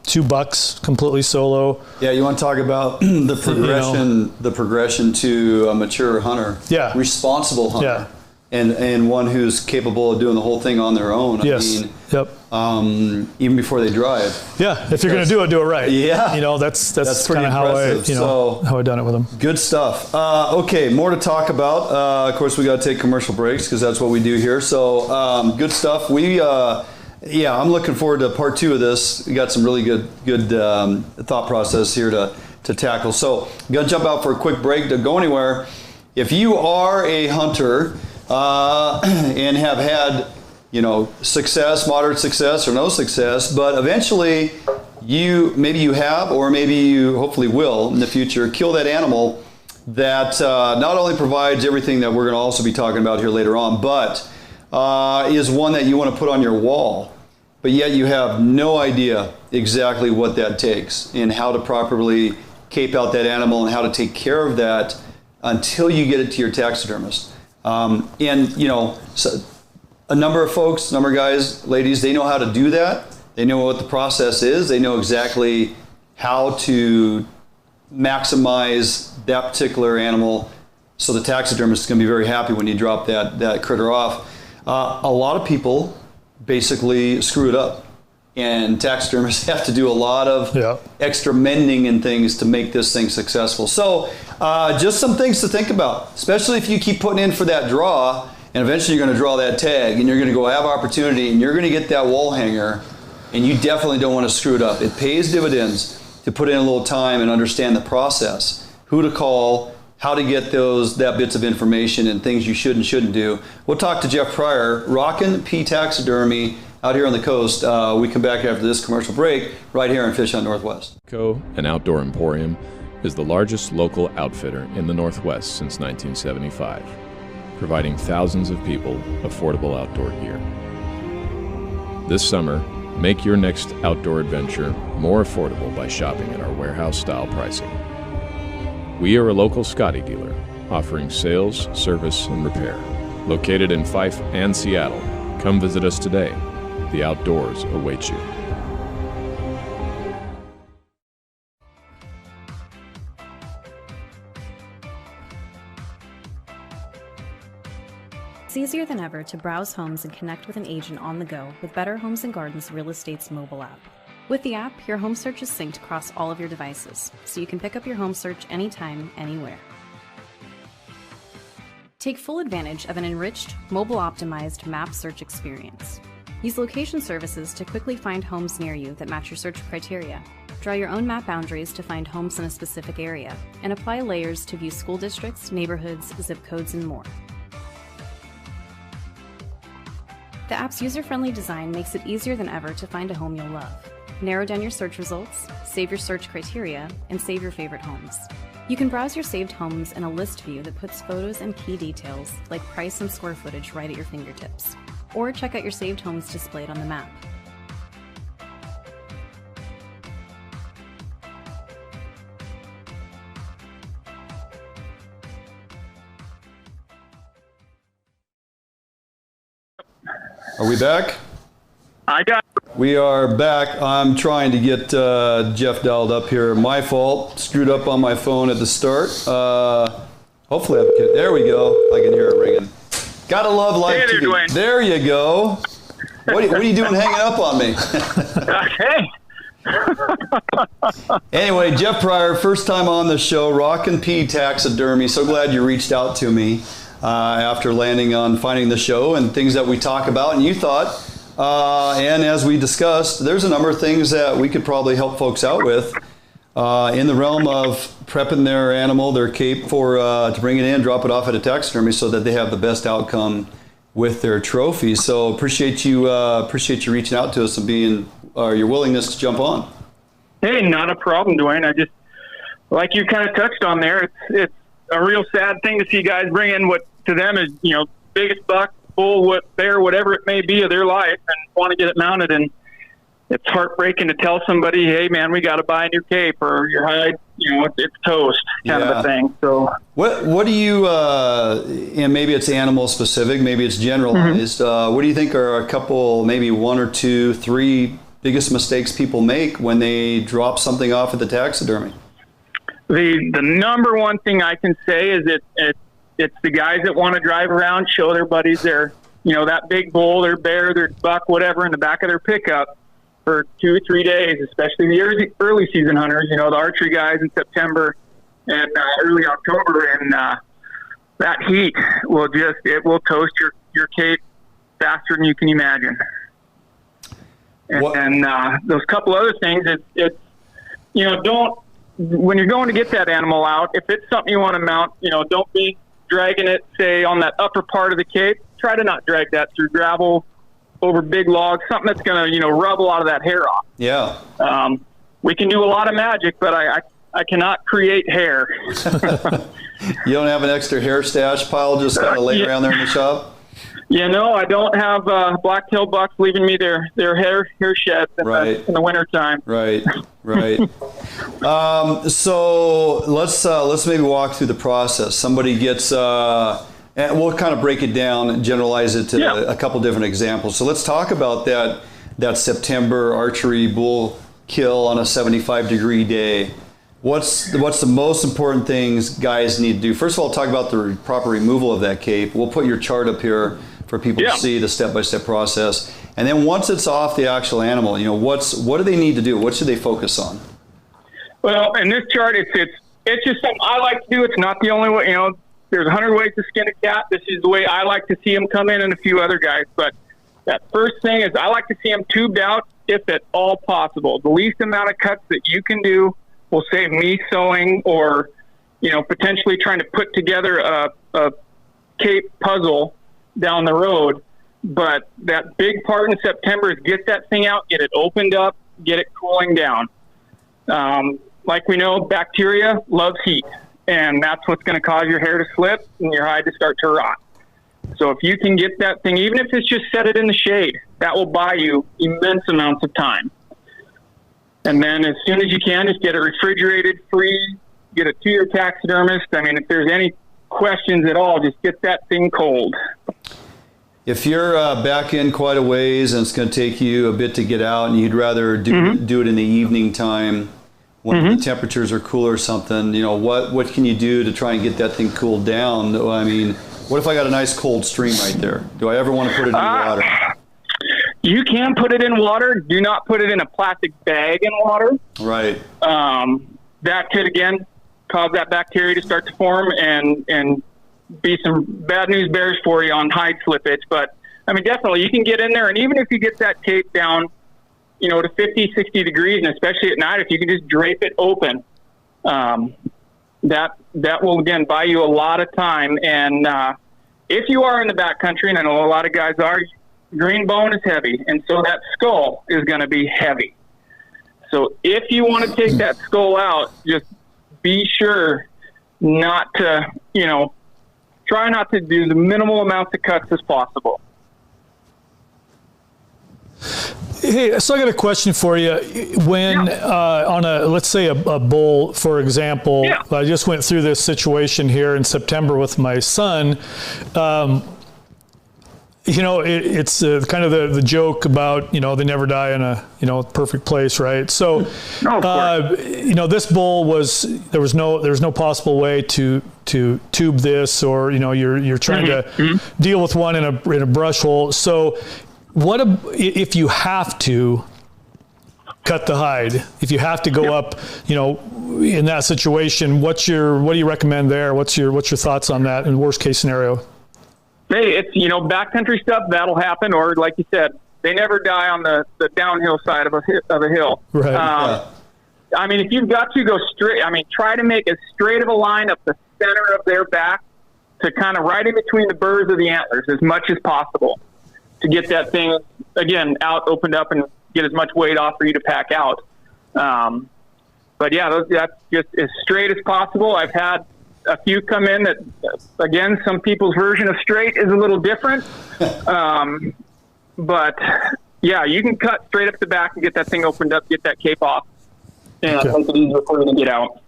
2 bucks completely solo. Yeah, you want to talk about the progression to a mature hunter, responsible hunter. Yeah. And one who's capable of doing the whole thing on their own. Yes. Even before they drive. Yeah. If you're going to do it right. Yeah. That's kind of how I done it with them. Good stuff. Okay. More to talk about. Of course, we got to take commercial breaks because that's what we do here. So good stuff. We Yeah, I'm looking forward to part 2 of this. We got some really good thought process here to tackle. So I'm going to jump out for a quick break. Don't go anywhere. If you are a hunter and have had, success, moderate success, or no success, but eventually maybe you have, or maybe you hopefully will in the future, kill that animal that not only provides everything that we're going to also be talking about here later on, but is one that you want to put on your wall, but yet you have no idea exactly what that takes and how to properly cape out that animal and how to take care of that until you get it to your taxidermist. So a number of folks, guys, ladies, they know how to do that. They know what the process is. They know exactly how to maximize that particular animal. So the taxidermist is going to be very happy when you drop that critter off. A lot of people basically screw it up. And taxidermists have to do a lot of extra mending and things to make this thing successful. So just some things to think about, especially if you keep putting in for that draw, and eventually you're going to draw that tag, and you're going to go have opportunity, and you're going to get that wall hanger, and you definitely don't want to screw it up. It pays dividends to put in a little time and understand the process, who to call, how to get that bits of information, and things you should and shouldn't do. We'll talk to Geoff Prihar, Rockin Taxidermy, out here on the coast. We come back after this commercial break right here on Fish Hunt Northwest. An Outdoor Emporium is the largest local outfitter in the Northwest since 1975, providing thousands of people affordable outdoor gear. This summer, make your next outdoor adventure more affordable by shopping at our warehouse-style pricing. We are a local Scotty dealer, offering sales, service, and repair. Located in Fife and Seattle, come visit us today. The outdoors await you. It's easier than ever to browse homes and connect with an agent on the go with Better Homes and Gardens Real Estate's mobile app. With the app, your home search is synced across all of your devices, so you can pick up your home search anytime, anywhere. Take full advantage of an enriched, mobile-optimized map search experience. Use location services to quickly find homes near you that match your search criteria. Draw your own map boundaries to find homes in a specific area, and apply layers to view school districts, neighborhoods, zip codes, and more. The app's user-friendly design makes it easier than ever to find a home you'll love. Narrow down your search results, save your search criteria, and save your favorite homes. You can browse your saved homes in a list view that puts photos and key details like price and square footage right at your fingertips. Or check out your saved homes displayed on the map. Are we back? I got it. We are back. I'm trying to get Geoff dialed up here. My fault. Screwed up on my phone at the start. Hopefully, there we go. I can hear it ringing. Gotta love live Hey there, TV. Duane. There you go. What are you doing hanging up on me? Okay. Anyway, Geoff Prihar, first time on the show, Rockin Taxidermy. So glad you reached out to me after landing on finding the show and things that we talk about. And you thought, and as we discussed, there's a number of things that we could probably help folks out with in the realm of prepping their animal, their cape to bring it in, drop it off at a taxidermy so that they have the best outcome with their trophy. So appreciate you reaching out to us and your willingness to jump on. Hey, not a problem, Duane. I just, like you kind of touched on there, it's a real sad thing to see guys bring in what to them is, biggest buck, bull, bear, whatever it may be of their life, and want to get it mounted. And it's heartbreaking to tell somebody, hey, man, we got to buy a new cape or your hide, it's toast kind of a thing. So what do you, and maybe it's animal specific, maybe it's generalized, what do you think are a couple, maybe 1 or 2, 3 biggest mistakes people make when they drop something off at the taxidermy? The number one thing I can say is it's the guys that want to drive around, show their buddies their, that big bull, their bear, their buck, whatever, in the back of their pickup for 2 or 3 days, especially the early season hunters, the archery guys in September and early October. And that heat will toast your cape faster than you can imagine. And those couple other things, it's when you're going to get that animal out, if it's something you want to mount, don't be dragging it, say, on that upper part of the cape. Try to not drag that through gravel, over big logs, something that's going to, rub a lot of that hair off. Yeah. We can do a lot of magic, but I cannot create hair. You don't have an extra hair stash pile just kind of laying around there in the shop? I don't have black-tailed bucks leaving me their hair sheds in the wintertime. Right. So let's maybe walk through the process. Somebody gets, and we'll kind of break it down and generalize it to a couple different examples. So let's talk about that September archery bull kill on a 75-degree day. What's the most important things guys need to do? First of all, talk about the proper removal of that cape. We'll put your chart up here for people to see the step-by-step process. And then once it's off the actual animal, what do they need to do? What should they focus on? Well, in this chart, it's just something I like to do. It's not the only way. There's 100 ways to skin a cat. This is the way I like to see them come in, and a few other guys. But that first thing is I like to see them tubed out, if at all possible. The least amount of cuts that you can do will save me sewing or, potentially trying to put together a cape puzzle down the road. But that big part in September is get that thing out, get it opened up, get it cooling down. Like we know, bacteria loves heat, and that's what's going to cause your hair to slip and your hide to start to rot. So if you can get that thing, even if it's just set it in the shade, that will buy you immense amounts of time. And then as soon as you can, just get it refrigerated, freeze, get it to your taxidermist. I mean, if there's any questions at all, just get that thing cold. If you're back in quite a ways and it's going to take you a bit to get out and you'd rather do it in the evening time when the temperatures are cooler or something, what can you do to try and get that thing cooled down? I mean, what if I got a nice cold stream right there? Do I ever want to put it in water? You can put it in water. Do not put it in a plastic bag in water. Right. That could, again, cause that bacteria to start to form and be some bad news bears for you on hide slippage. But, I mean, definitely you can get in there, and even if you get that cape down, to 50, 60 degrees, and especially at night, if you can just drape it open, that will, again, buy you a lot of time. And if you are in the backcountry, and I know a lot of guys are, green bone is heavy, and so that skull is going to be heavy. So if you want to take that skull out, just be sure not to, try not to do the minimal amounts of cuts as possible. Hey, so I got a question for you. When on let's say a bull, for example, I just went through this situation here in September with my son. It's kind of the joke about, they never die in a, perfect place, right? So, this bull there was no possible way to tube this, or, you're trying to deal with one in a brush hole. So if you have to cut the hide, if you have to go up, in that situation, what do you recommend there? What's your thoughts on that in worst case scenario? Hey, it's, backcountry stuff, that'll happen. Or like you said, they never die on the downhill side of a hill. Right. I mean, if you've got to go straight, try to make as straight of a line up the center of their back to kind of right in between the burrs of the antlers as much as possible to get that thing, again, out, opened up, and get as much weight off for you to pack out. But yeah, that's just as straight as possible. I've had a few come in that, again, some people's version of straight is a little different. But yeah, you can cut straight up the back and get that thing opened up, get that cape off, and make it easier for you to get out.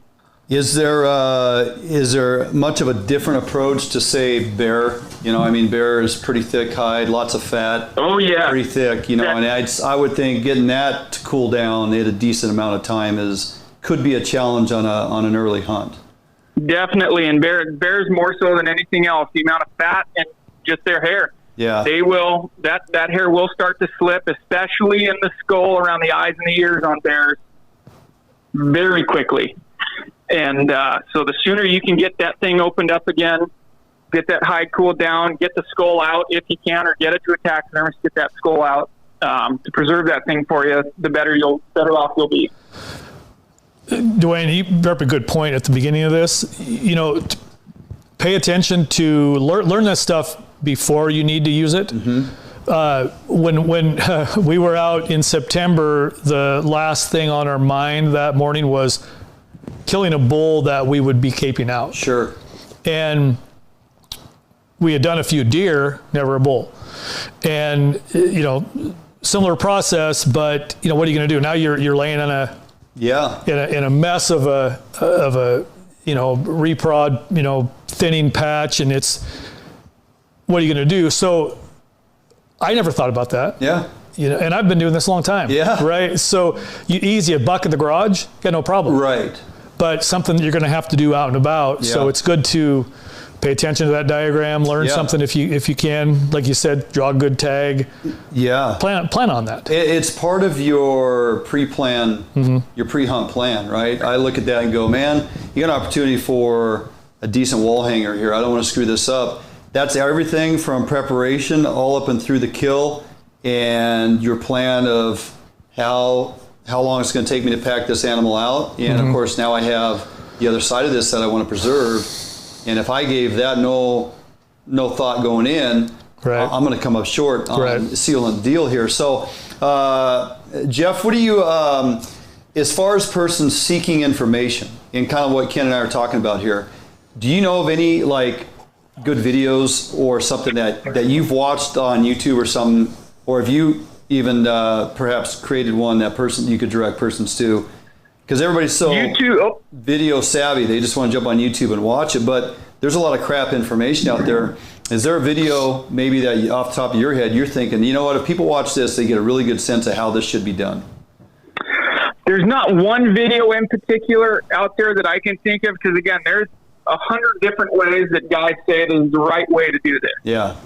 Is there much of a different approach to, say, bear? Bear is pretty thick hide, lots of fat. Oh yeah, pretty thick. And I would think getting that to cool down at a decent amount of time could be a challenge on an early hunt. Definitely, and bears more so than anything else. The amount of fat and just their hair. Yeah, they will. That hair will start to slip, especially in the skull, around the eyes and the ears on bears, very quickly. And so the sooner you can get that thing opened up again, get that hide cooled down, get the skull out if you can, or get it to a taxidermist, get that skull out. to preserve that thing for you, the better off you'll be. Duane, you brought up a good point at the beginning of this. You know, pay attention to learn that stuff before you need to use it. When we were out in September, the last thing on our mind that morning was killing a bull that we would be caping out. Sure. And we had done a few deer, never a bull. And, you know, similar process, but, you know, what are you going to do? Now you're laying in a mess of a you know, reprod, you know, thinning patch, and what are you going to do? So I never thought about that. Yeah. You know, and I've been doing this a long time. Yeah. Right. So a buck in the garage, got no problem. Right. But something that you're going to have to do out and about. Yeah. So it's good to pay attention to that diagram, learn something if you can, like you said, draw a good tag. Yeah. Plan on that. It's part of your pre-plan, your pre-hunt plan, right? I look at that and go, man, you got an opportunity for a decent wall hanger here. I don't want to screw this up. That's everything from preparation all up and through the kill, and your plan of how long it's going to take me to pack this animal out. And of course, now I have the other side of this that I want to preserve. And if I gave that no thought going in, I'm going to come up short on sealing the deal here. So, Geoff, what do you, as far as persons seeking information, and kind of what Ken and I are talking about here, do you know of any like good videos or something that you've watched on YouTube or something, or have you even perhaps created one that you could direct persons to? Because everybody's so video savvy, they just want to jump on YouTube and watch it, but there's a lot of crap information out there. Is there a video maybe that off the top of your head you're thinking, you know what, if people watch this, they get a really good sense of how this should be done? There's not one video in particular out there that I can think of, because again, there's 100 different ways that guys say it is the right way to do this. Yeah.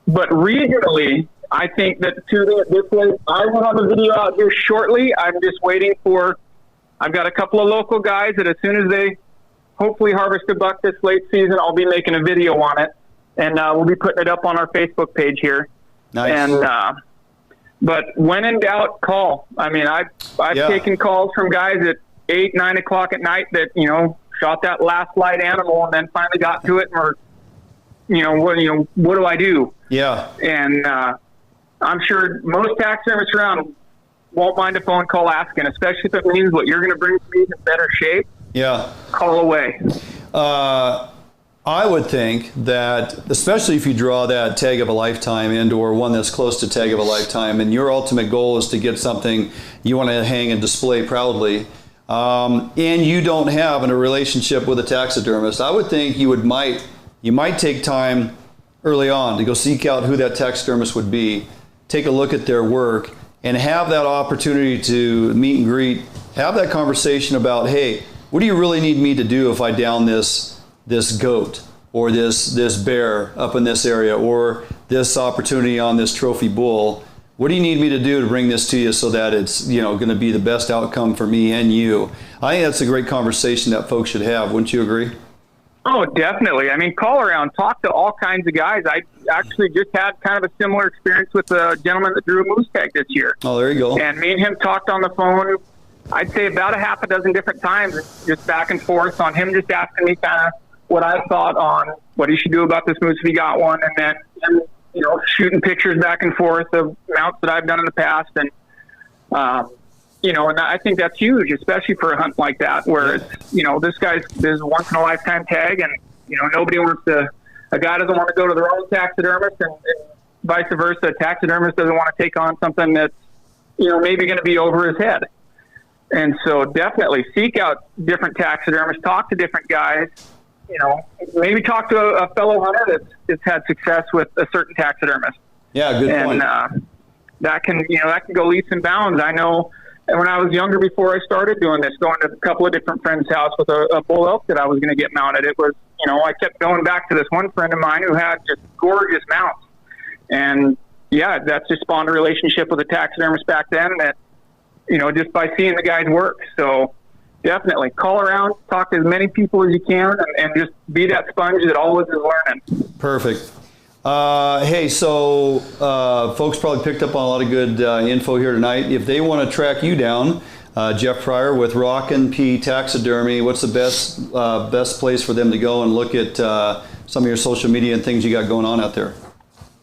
But regionally, I think that this way, I will have a video out here shortly. I'm just waiting I've got a couple of local guys that as soon as they hopefully harvest a buck this late season, I'll be making a video on it. And we'll be putting it up on our Facebook page here. Nice. And, but when in doubt, call. I mean, I've taken calls from guys at 8, 9 o'clock at night that, you know, shot that last light animal and then finally got to it and were, what do I do? Yeah. And, I'm sure most taxidermists around won't mind a phone call asking, especially if it means what you're going to bring to me is in better shape. Yeah. Call away. I would think that, especially if you draw that tag of a lifetime or one that's close to tag of a lifetime, and your ultimate goal is to get something you want to hang and display proudly, and you don't have a relationship with a taxidermist, I would think you might take time early on to go seek out who that taxidermist would be, take a look at their work, and have that opportunity to meet and greet, have that conversation about, hey, what do you really need me to do if I down this goat or this bear up in this area or this opportunity on this trophy bull? What do you need me to do to bring this to you so that it's going to be the best outcome for me and you? I think that's a great conversation that folks should have. Wouldn't you agree? Oh, definitely. I mean, call around, talk to all kinds of guys. I actually just had kind of a similar experience with a gentleman that drew a moose tag this year. Oh, there you go. And me and him talked on the phone, I'd say about a half a dozen different times, just back and forth on him just asking me kind of what I thought on what he should do about this moose if he got one, and then him, shooting pictures back and forth of mounts that I've done in the past. And, and I think that's huge, especially for a hunt like that, where it's, this is once in a lifetime tag, and, nobody wants a guy doesn't want to go to their own taxidermist, and vice versa. A taxidermist doesn't want to take on something that's, maybe going to be over his head. And so definitely seek out different taxidermists, talk to different guys, maybe talk to a fellow hunter that's had success with a certain taxidermist. Yeah, good point. And that can go leaps and bounds. I know when I was younger, before I started doing this, going to a couple of different friends' house with a bull elk that I was going to get mounted, it was, I kept going back to this one friend of mine who had just gorgeous mounts. And yeah, that's just spawned a relationship with a taxidermist back then that, just by seeing the guy's work. So definitely call around, talk to as many people as you can, and just be that sponge that always is learning. Perfect. Hey, so folks probably picked up on a lot of good info here tonight. If they want to track you down, Geoff Prihar with Rockin Taxidermy, what's the best place for them to go and look at some of your social media and things you got going on out there?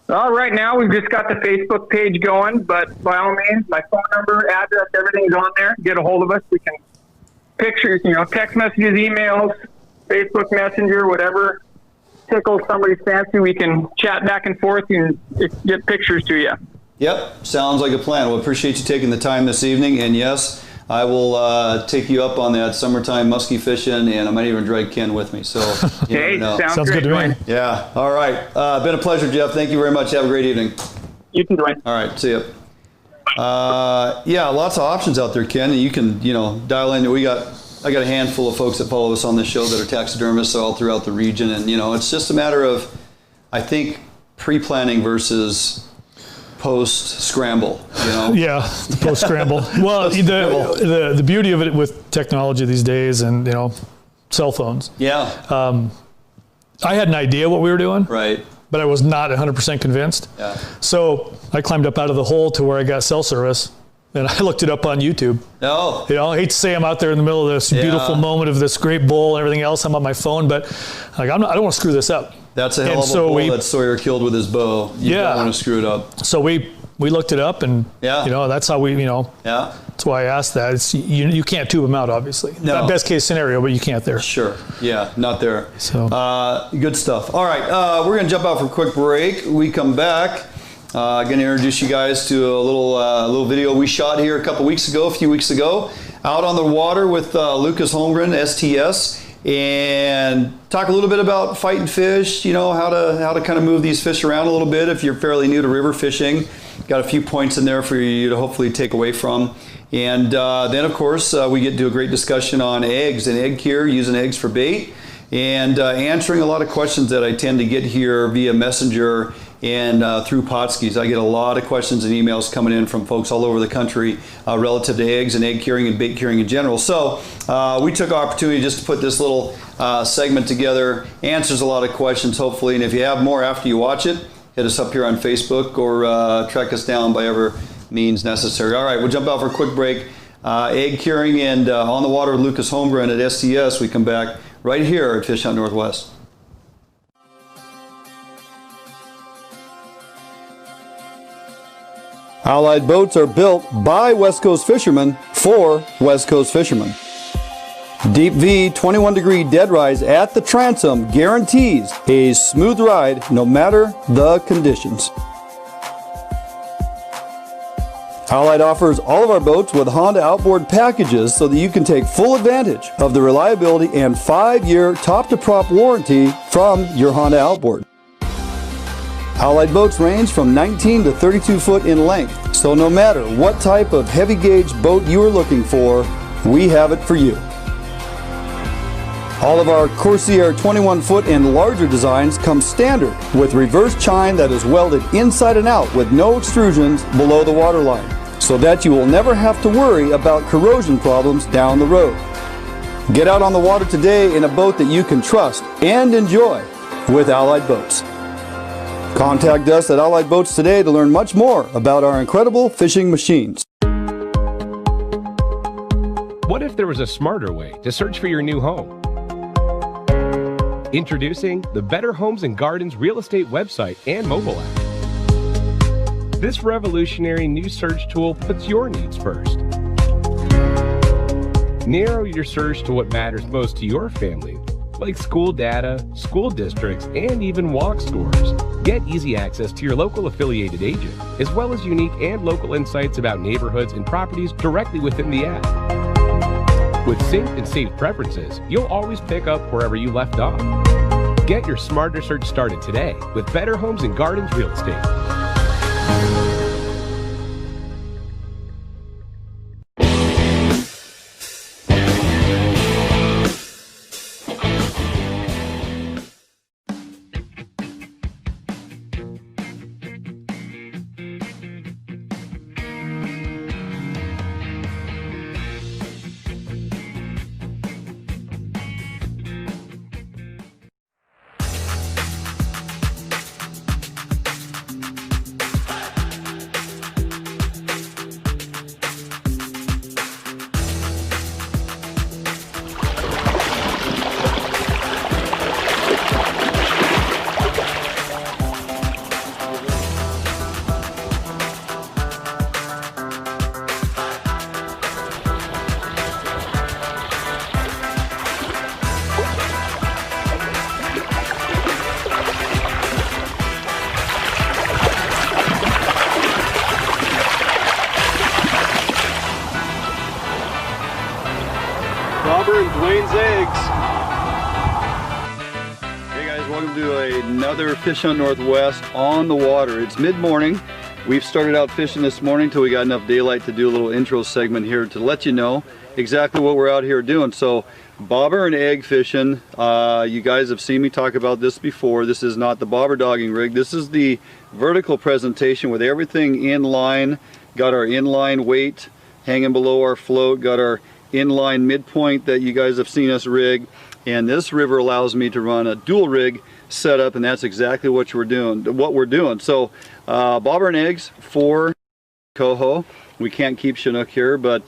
Right now, we've just got the Facebook page going, but by all means, my phone number, address, everything's on there. Get a hold of us. We can pictures, text messages, emails, Facebook Messenger, whatever tickles somebody's fancy. We can chat back and forth and get pictures to you. Yep, sounds like a plan. Well, appreciate you taking the time this evening. And yes, I will take you up on that summertime muskie fishing, and I might even drag Ken with me. So, hey, sounds good to me. Yeah, all right. Been a pleasure, Geoff. Thank you very much. Have a great evening. You too, Duane. All right, see you. Yeah, lots of options out there, Ken. And you can, dial in. I got a handful of folks that follow us on this show that are taxidermists all throughout the region, and it's just a matter of, I think, pre-planning versus post-scramble. Yeah, the post-scramble. Well, the beauty of it with technology these days, and cell phones. Yeah. I had an idea what we were doing. Right. But I was not 100% convinced. Yeah. So I climbed up out of the hole to where I got cell service, and I looked it up on YouTube. Oh. I hate to say I'm out there in the middle of this beautiful moment of this great bull and everything else. I'm on my phone, but I don't want to screw this up. That's a hell of a bull that Sawyer killed with his bow. You don't want to screw it up. So we looked it up, and that's how we Yeah. That's why I asked that. It's you can't tube them out, obviously. No. Not best case scenario, but you can't there. Sure. Yeah, not there. So good stuff. All right, we're gonna jump out for a quick break. We come back. Going to introduce you guys to a little video we shot here a few weeks ago, out on the water with Lucas Holmgren, STS, and talk a little bit about fighting fish. How to kind of move these fish around a little bit if you're fairly new to river fishing. Got a few points in there for you to hopefully take away from. And then, of course, we get to a great discussion on eggs and egg cure, using eggs for bait, and answering a lot of questions that I tend to get here via Messenger and through Potskis. I get a lot of questions and emails coming in from folks all over the country relative to eggs and egg curing and bait curing in general. So we took opportunity just to put this little segment together. Answers a lot of questions, hopefully. And if you have more after you watch it, hit us up here on Facebook or track us down by ever means necessary. All right, we'll jump out for a quick break. Egg curing and on the water with Lucas Holmgren at STS. We come back right here at Fish Hunt Northwest. Allied boats are built by West Coast fishermen for West Coast fishermen. Deep V 21-degree dead rise at the transom guarantees a smooth ride no matter the conditions. Allied offers all of our boats with Honda outboard packages so that you can take full advantage of the reliability and 5-year top-to-prop warranty from your Honda outboard. Allied boats range from 19 to 32 foot in length, so no matter what type of heavy gauge boat you are looking for, we have it for you. All of our Corsair 21 foot and larger designs come standard with reverse chine that is welded inside and out with no extrusions below the waterline, so that you will never have to worry about corrosion problems down the road. Get out on the water today in a boat that you can trust and enjoy with Allied Boats. Contact us at Allied Boats today to learn much more about our incredible fishing machines. What if there was a smarter way to search for your new home? Introducing the Better Homes and Gardens real estate website and mobile app. This revolutionary new search tool puts your needs first. Narrow your search to what matters most to your family, like school data, school districts, and even walk scores. Get easy access to your local affiliated agent, as well as unique and local insights about neighborhoods and properties directly within the app. With synced and saved preferences, you'll always pick up wherever you left off. Get your smarter search started today with Better Homes and Gardens Real Estate. these eggs. Hey guys, welcome to another Fish Hunt Northwest on the water. It's mid-morning. We've started out fishing this morning till we got enough daylight to do a little intro segment here to let you know exactly what we're out here doing. So, bobber and egg fishing. You guys have seen me talk about this before. This is not the bobber dogging rig. This is the vertical presentation with everything in line. Got our inline weight hanging below our float. Got our inline midpoint that you guys have seen us rig. And this river allows me to run a dual rig setup, and that's exactly what we're doing. So bobber and eggs for coho. We can't keep Chinook here, but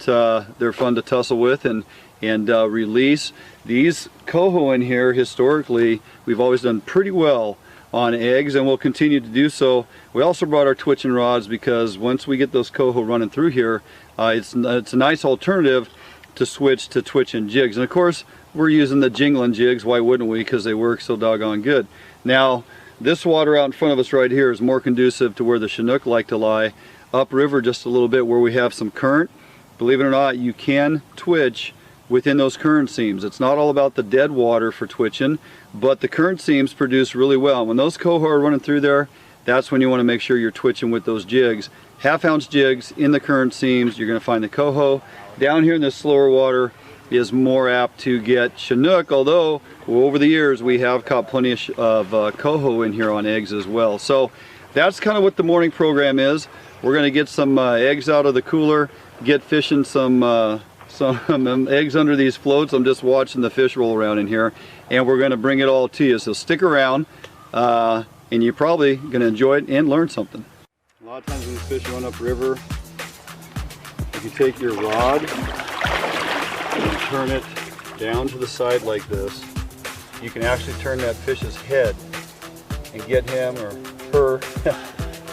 they're fun to tussle with and release. These coho in here, historically, we've always done pretty well on eggs, and we'll continue to do so. We also brought our twitching rods because once we get those coho running through here, it's a nice alternative to switch to twitching jigs. And of course, we're using the jingling jigs. Why wouldn't we? Because they work so doggone good. Now, this water out in front of us right here is more conducive to where the Chinook like to lie, upriver just a little bit where we have some current. Believe it or not, you can twitch within those current seams. It's not all about the dead water for twitching, but the current seams produce really well. When those coho are running through there, that's when you want to make sure you're twitching with those jigs. Half-ounce jigs in the current seams, you're going to find the coho. Down here in this slower water is more apt to get Chinook, although over the years we have caught plenty of coho in here on eggs as well. So that's kind of what the morning program is. We're going to get some eggs out of the cooler, get fishing some eggs under these floats. I'm just watching the fish roll around in here, and we're going to bring it all to you. So stick around, and you're probably going to enjoy it and learn something. A lot of times when the fish run upriver, if you take your rod and turn it down to the side like this, you can actually turn that fish's head and get him or her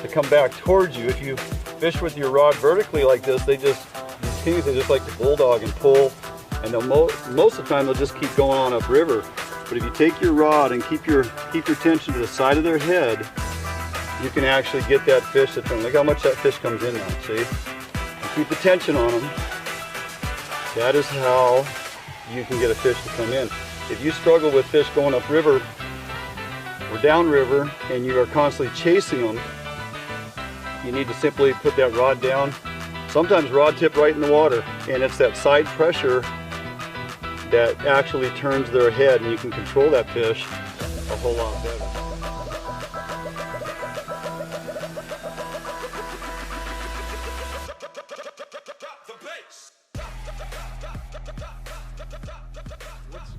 to come back towards you. If you fish with your rod vertically like this, these kings, they just like to bulldog and pull, and most of the time they'll just keep going on upriver. But if you take your rod and keep your tension to the side of their head, you can actually get that fish to turn. Look how much that fish comes in now, see? And keep the tension on them. That is how you can get a fish to come in. If you struggle with fish going upriver or downriver and you are constantly chasing them, you need to simply put that rod down. Sometimes rod tip right in the water, and it's that side pressure that actually turns their head, and you can control that fish a whole lot better.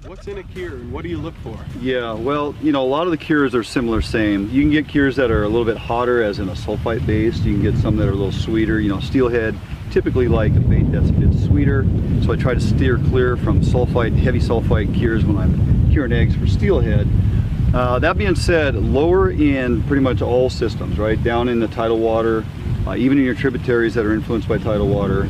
What's in a cure and what do you look for? Yeah, well, you know, a lot of the cures are similar, same. You can get cures that are a little bit hotter, as in a sulfite based. You can get some that are a little sweeter. You know, steelhead typically like a bait that's a bit sweeter, so I try to steer clear from heavy sulfite cures when I'm curing eggs for steelhead. That being said, lower in pretty much all systems, right? Down in the tidal water, even in your tributaries that are influenced by tidal water,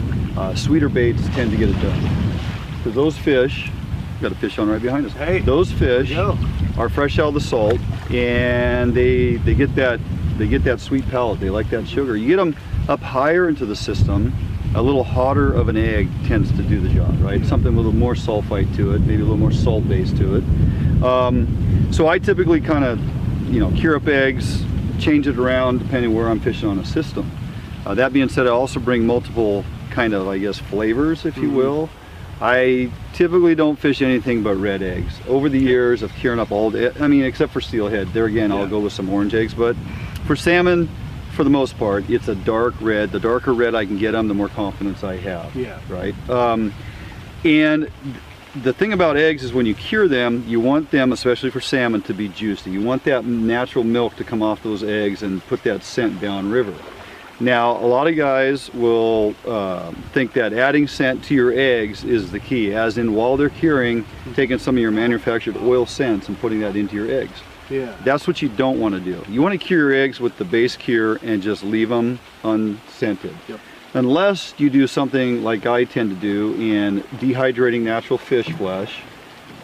sweeter baits tend to get it done. Because those fish, got a fish on right behind us. Hey, those fish are fresh out of the salt, and they get that sweet palate. They like that sugar. You get them up higher into the system, a little hotter of an egg tends to do the job, right? Something with a little more sulfite to it, maybe a little more salt base to it. So I typically kind of, you know, cure up eggs, change it around depending where I'm fishing on a system. That being said, I also bring multiple kind of, I guess, flavors, if you will. I typically don't fish anything but red eggs. Over the years of curing up all the, I mean, except for steelhead, there again, I'll go with some orange eggs, but for salmon, for the most part, it's a dark red. The darker red I can get them, the more confidence I have, right? And the thing about eggs is when you cure them, you want them, especially for salmon, to be juicy. You want that natural milk to come off those eggs and put that scent downriver. Now, a lot of guys will think that adding scent to your eggs is the key, as in while they're curing, taking some of your manufactured oil scents and putting that into your eggs. Yeah. That's what you don't want to do. You want to cure your eggs with the base cure and just leave them unscented. Yep. Unless you do something like I tend to do in dehydrating natural fish flesh,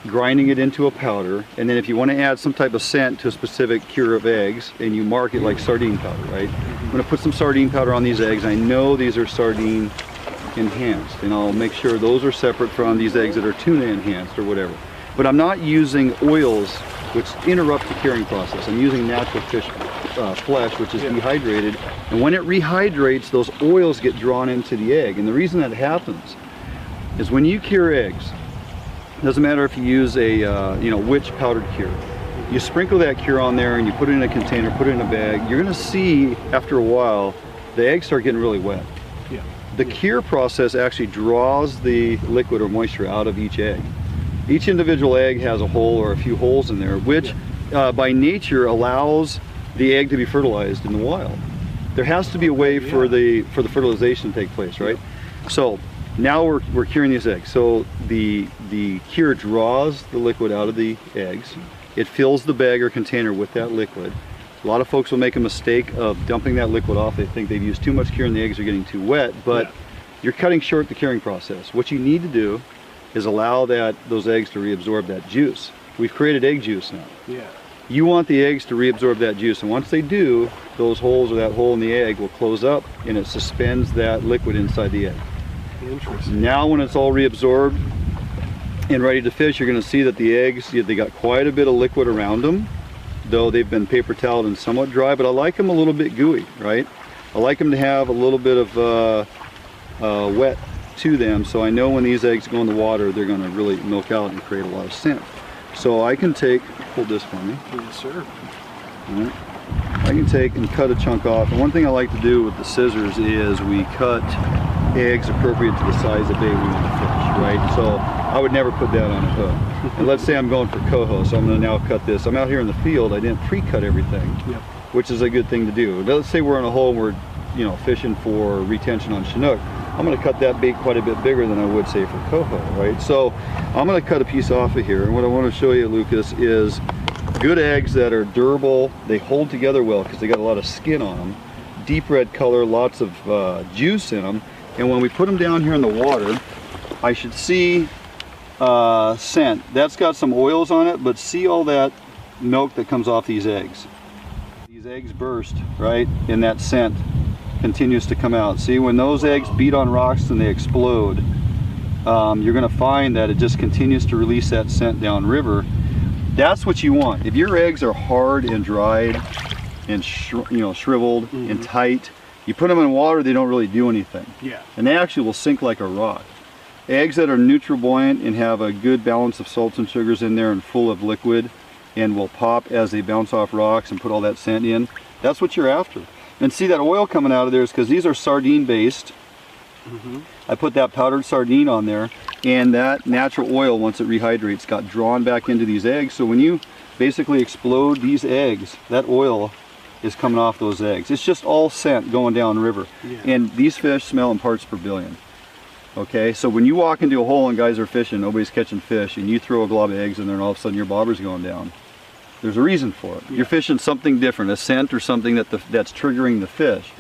grinding it into a powder, and then if you want to add some type of scent to a specific cure of eggs, and you mark it like sardine powder, right? I'm going to put some sardine powder on these eggs. I know these are sardine enhanced, and I'll make sure those are separate from these eggs that are tuna enhanced or whatever. But I'm not using oils which interrupt the curing process. I'm using natural fish flesh, which is dehydrated, and when it rehydrates, those oils get drawn into the egg. And the reason that happens is when you cure eggs, doesn't matter if you use a Witt powdered cure. You sprinkle that cure on there and you put it in a container, put it in a bag. You're going to see after a while the eggs start getting really wet. Yeah. The cure process actually draws the liquid or moisture out of each egg. Each individual egg has a hole or a few holes in there, which by nature allows the egg to be fertilized in the wild. There has to be a way for the fertilization to take place, right? So now we're curing these eggs. So the cure draws the liquid out of the eggs. It fills the bag or container with that liquid. A lot of folks will make a mistake of dumping that liquid off. They think they've used too much cure and the eggs are getting too wet, but you're cutting short the curing process. What you need to do is allow those eggs to reabsorb that juice. We've created egg juice now. Yeah. You want the eggs to reabsorb that juice, and once they do, those holes or that hole in the egg will close up and it suspends that liquid inside the egg. Interesting. Now when it's all reabsorbed and ready to fish, you're going to see that the eggs, they got quite a bit of liquid around them, though they've been paper toweled and somewhat dry, but I like them a little bit gooey, right? I like them to have a little bit of wet to them, so I know when these eggs go in the water, they're going to really milk out and create a lot of scent. So I can hold this for me. Yes, sir. All right. I can take and cut a chunk off, and one thing I like to do with the scissors is we cut eggs appropriate to the size of bait we want to fish, right? So I would never put that on a hook. And let's say I'm going for coho, so I'm going to now cut this. I'm out here in the field, I didn't pre-cut everything, which is a good thing to do. Let's say we're in a hole where we're fishing for retention on Chinook. I'm going to cut that bait quite a bit bigger than I would say for coho, right? So I'm going to cut a piece off of here, and what I want to show you, Lucas, is good eggs that are durable. They hold together well because they got a lot of skin on them, deep red color, lots of juice in them, and when we put them down here in the water, I should see scent. That's got some oils on it, but see all that milk that comes off these eggs. These eggs burst, right, and that scent continues to come out. See, when those eggs beat on rocks and they explode, you're going to find that it just continues to release that scent downriver. That's what you want. If your eggs are hard and dried and shriveled and tight, you put them in water, they don't really do anything. Yeah. And they actually will sink like a rock. Eggs that are neutral buoyant and have a good balance of salts and sugars in there and full of liquid and will pop as they bounce off rocks and put all that scent in, that's what you're after. And see that oil coming out of there is because these are sardine based. I put that powdered sardine on there, and that natural oil, once it rehydrates, got drawn back into these eggs. So when you basically explode these eggs, that oil is coming off those eggs. It's just all scent going down river. And these fish smell in parts per billion. Okay, so when you walk into a hole and guys are fishing, nobody's catching fish, and you throw a glob of eggs in there and all of a sudden your bobber's going down, there's a reason for it. You're fishing something different, a scent or something that's triggering the fish.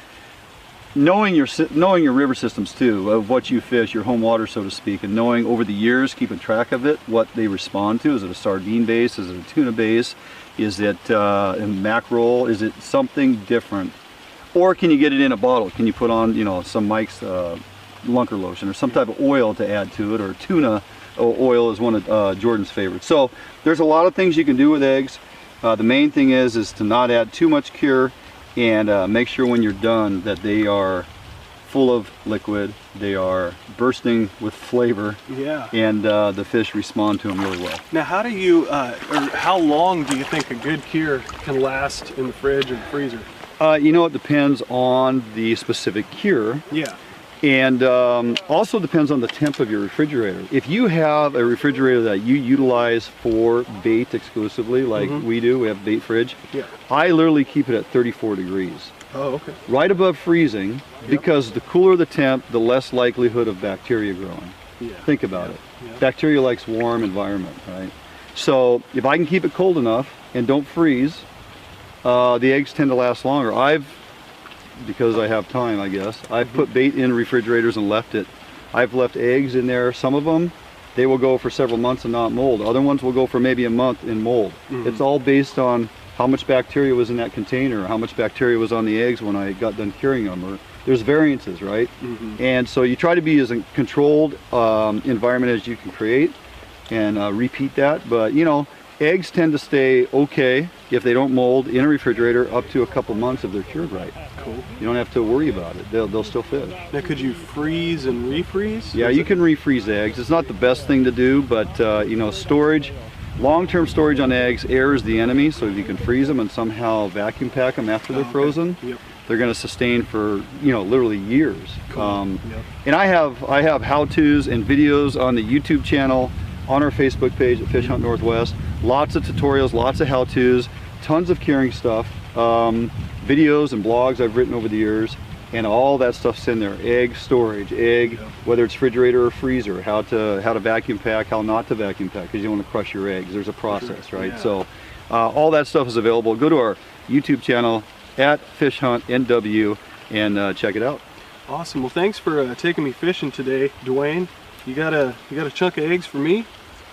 Knowing your river systems too, of what you fish, your home water so to speak, and knowing over the years, keeping track of it, what they respond to. Is it a sardine base? Is it a tuna base? Is it a mackerel? Is it something different? Or can you get it in a bottle? Can you put on some Mike's Lunker lotion or some type of oil to add to it, or tuna oil is one of Jordan's favorites. So there's a lot of things you can do with eggs. The main thing is to not add too much cure, and make sure when you're done that they are full of liquid, they are bursting with flavor, and the fish respond to them really well. Now, how do you, or how long do you think a good cure can last in the fridge or the freezer? It depends on the specific cure. And also depends on the temp of your refrigerator. If you have a refrigerator that you utilize for bait exclusively, like we do, we have bait fridge, I literally keep it at 34 degrees. Oh, okay. Right above freezing, because the cooler the temp, the less likelihood of bacteria growing. Think about it. Bacteria likes warm environment, right? So if I can keep it cold enough and don't freeze, the eggs tend to last longer. Because I have time, I guess, I've put bait in refrigerators and left it. I've left eggs in there. Some of them, they will go for several months and not mold. Other ones will go for maybe a month in mold. It's all based on how much bacteria was in that container, or how much bacteria was on the eggs when I got done curing them, or there's variances, right? And so you try to be as a controlled environment as you can create and repeat that. But you know, eggs tend to stay okay if they don't mold in a refrigerator up to a couple months if they're cured right. Cool. You don't have to worry about it. They'll still fit. Now, could you freeze and refreeze? Yeah, you can refreeze eggs. It's not the best thing to do, but you know, storage, long-term storage on eggs, air is the enemy. So if you can freeze them and somehow vacuum pack them after they're frozen, they're going to sustain for, you know, literally years. Cool. And I have how-tos and videos on the YouTube channel, on our Facebook page at Fish Hunt Northwest. Lots of tutorials, lots of how-tos, tons of curing stuff, videos and blogs I've written over the years, and all that stuff's in there. Egg storage, whether it's refrigerator or freezer, how to vacuum pack, how not to vacuum pack, because you don't want to crush your eggs. There's a process, right? So all that stuff is available. Go to our YouTube channel at Fish Hunt NW and check it out. Awesome. Well, thanks for taking me fishing today, Duane. You got a chunk of eggs for me?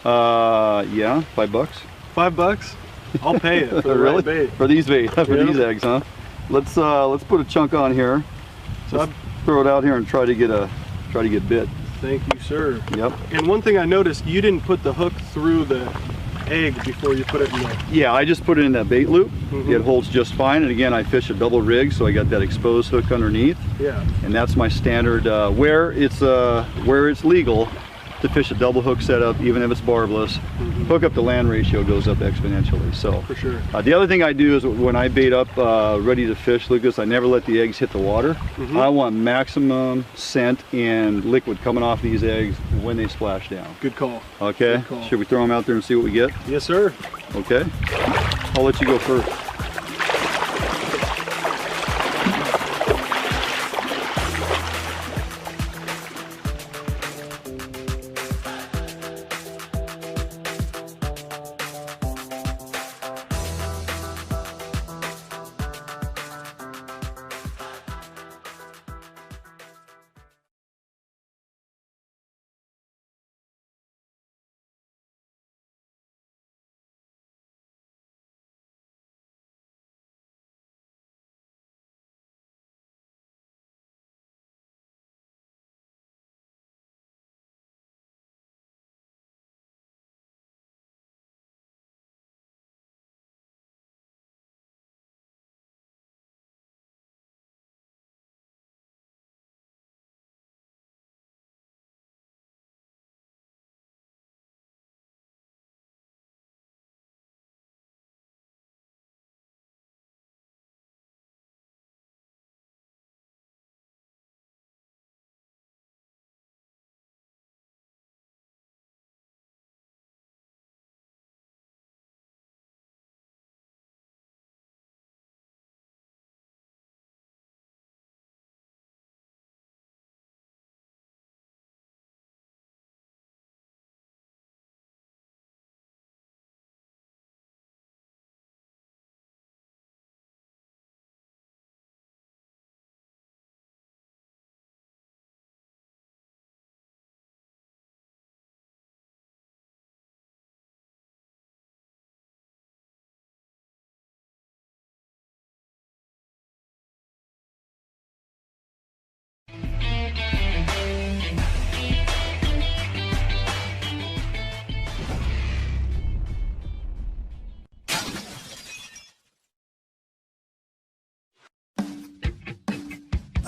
Yeah, $5. $5? I'll pay it for the really? right bait. For these bait, for these eggs, huh? Let's put a chunk on here. So let's throw it out here and try to get bit. Thank you, sir. Yep. And one thing I noticed, you didn't put the hook through the egg before you put it in the... Yeah, I just put it in that bait loop. It holds just fine, and again, I fish a double rig, so I got that exposed hook underneath. Yeah. And that's my standard where it's legal to fish a double hook setup, even if it's barbless. Hook up to land ratio goes up exponentially. So for sure. The other thing I do is when I bait up ready to fish, Lucas, I never let the eggs hit the water. I want maximum scent and liquid coming off these eggs when they splash down. Good call. Okay. Good call. Should we throw them out there and see what we get? Yes, sir. Okay. I'll let you go first.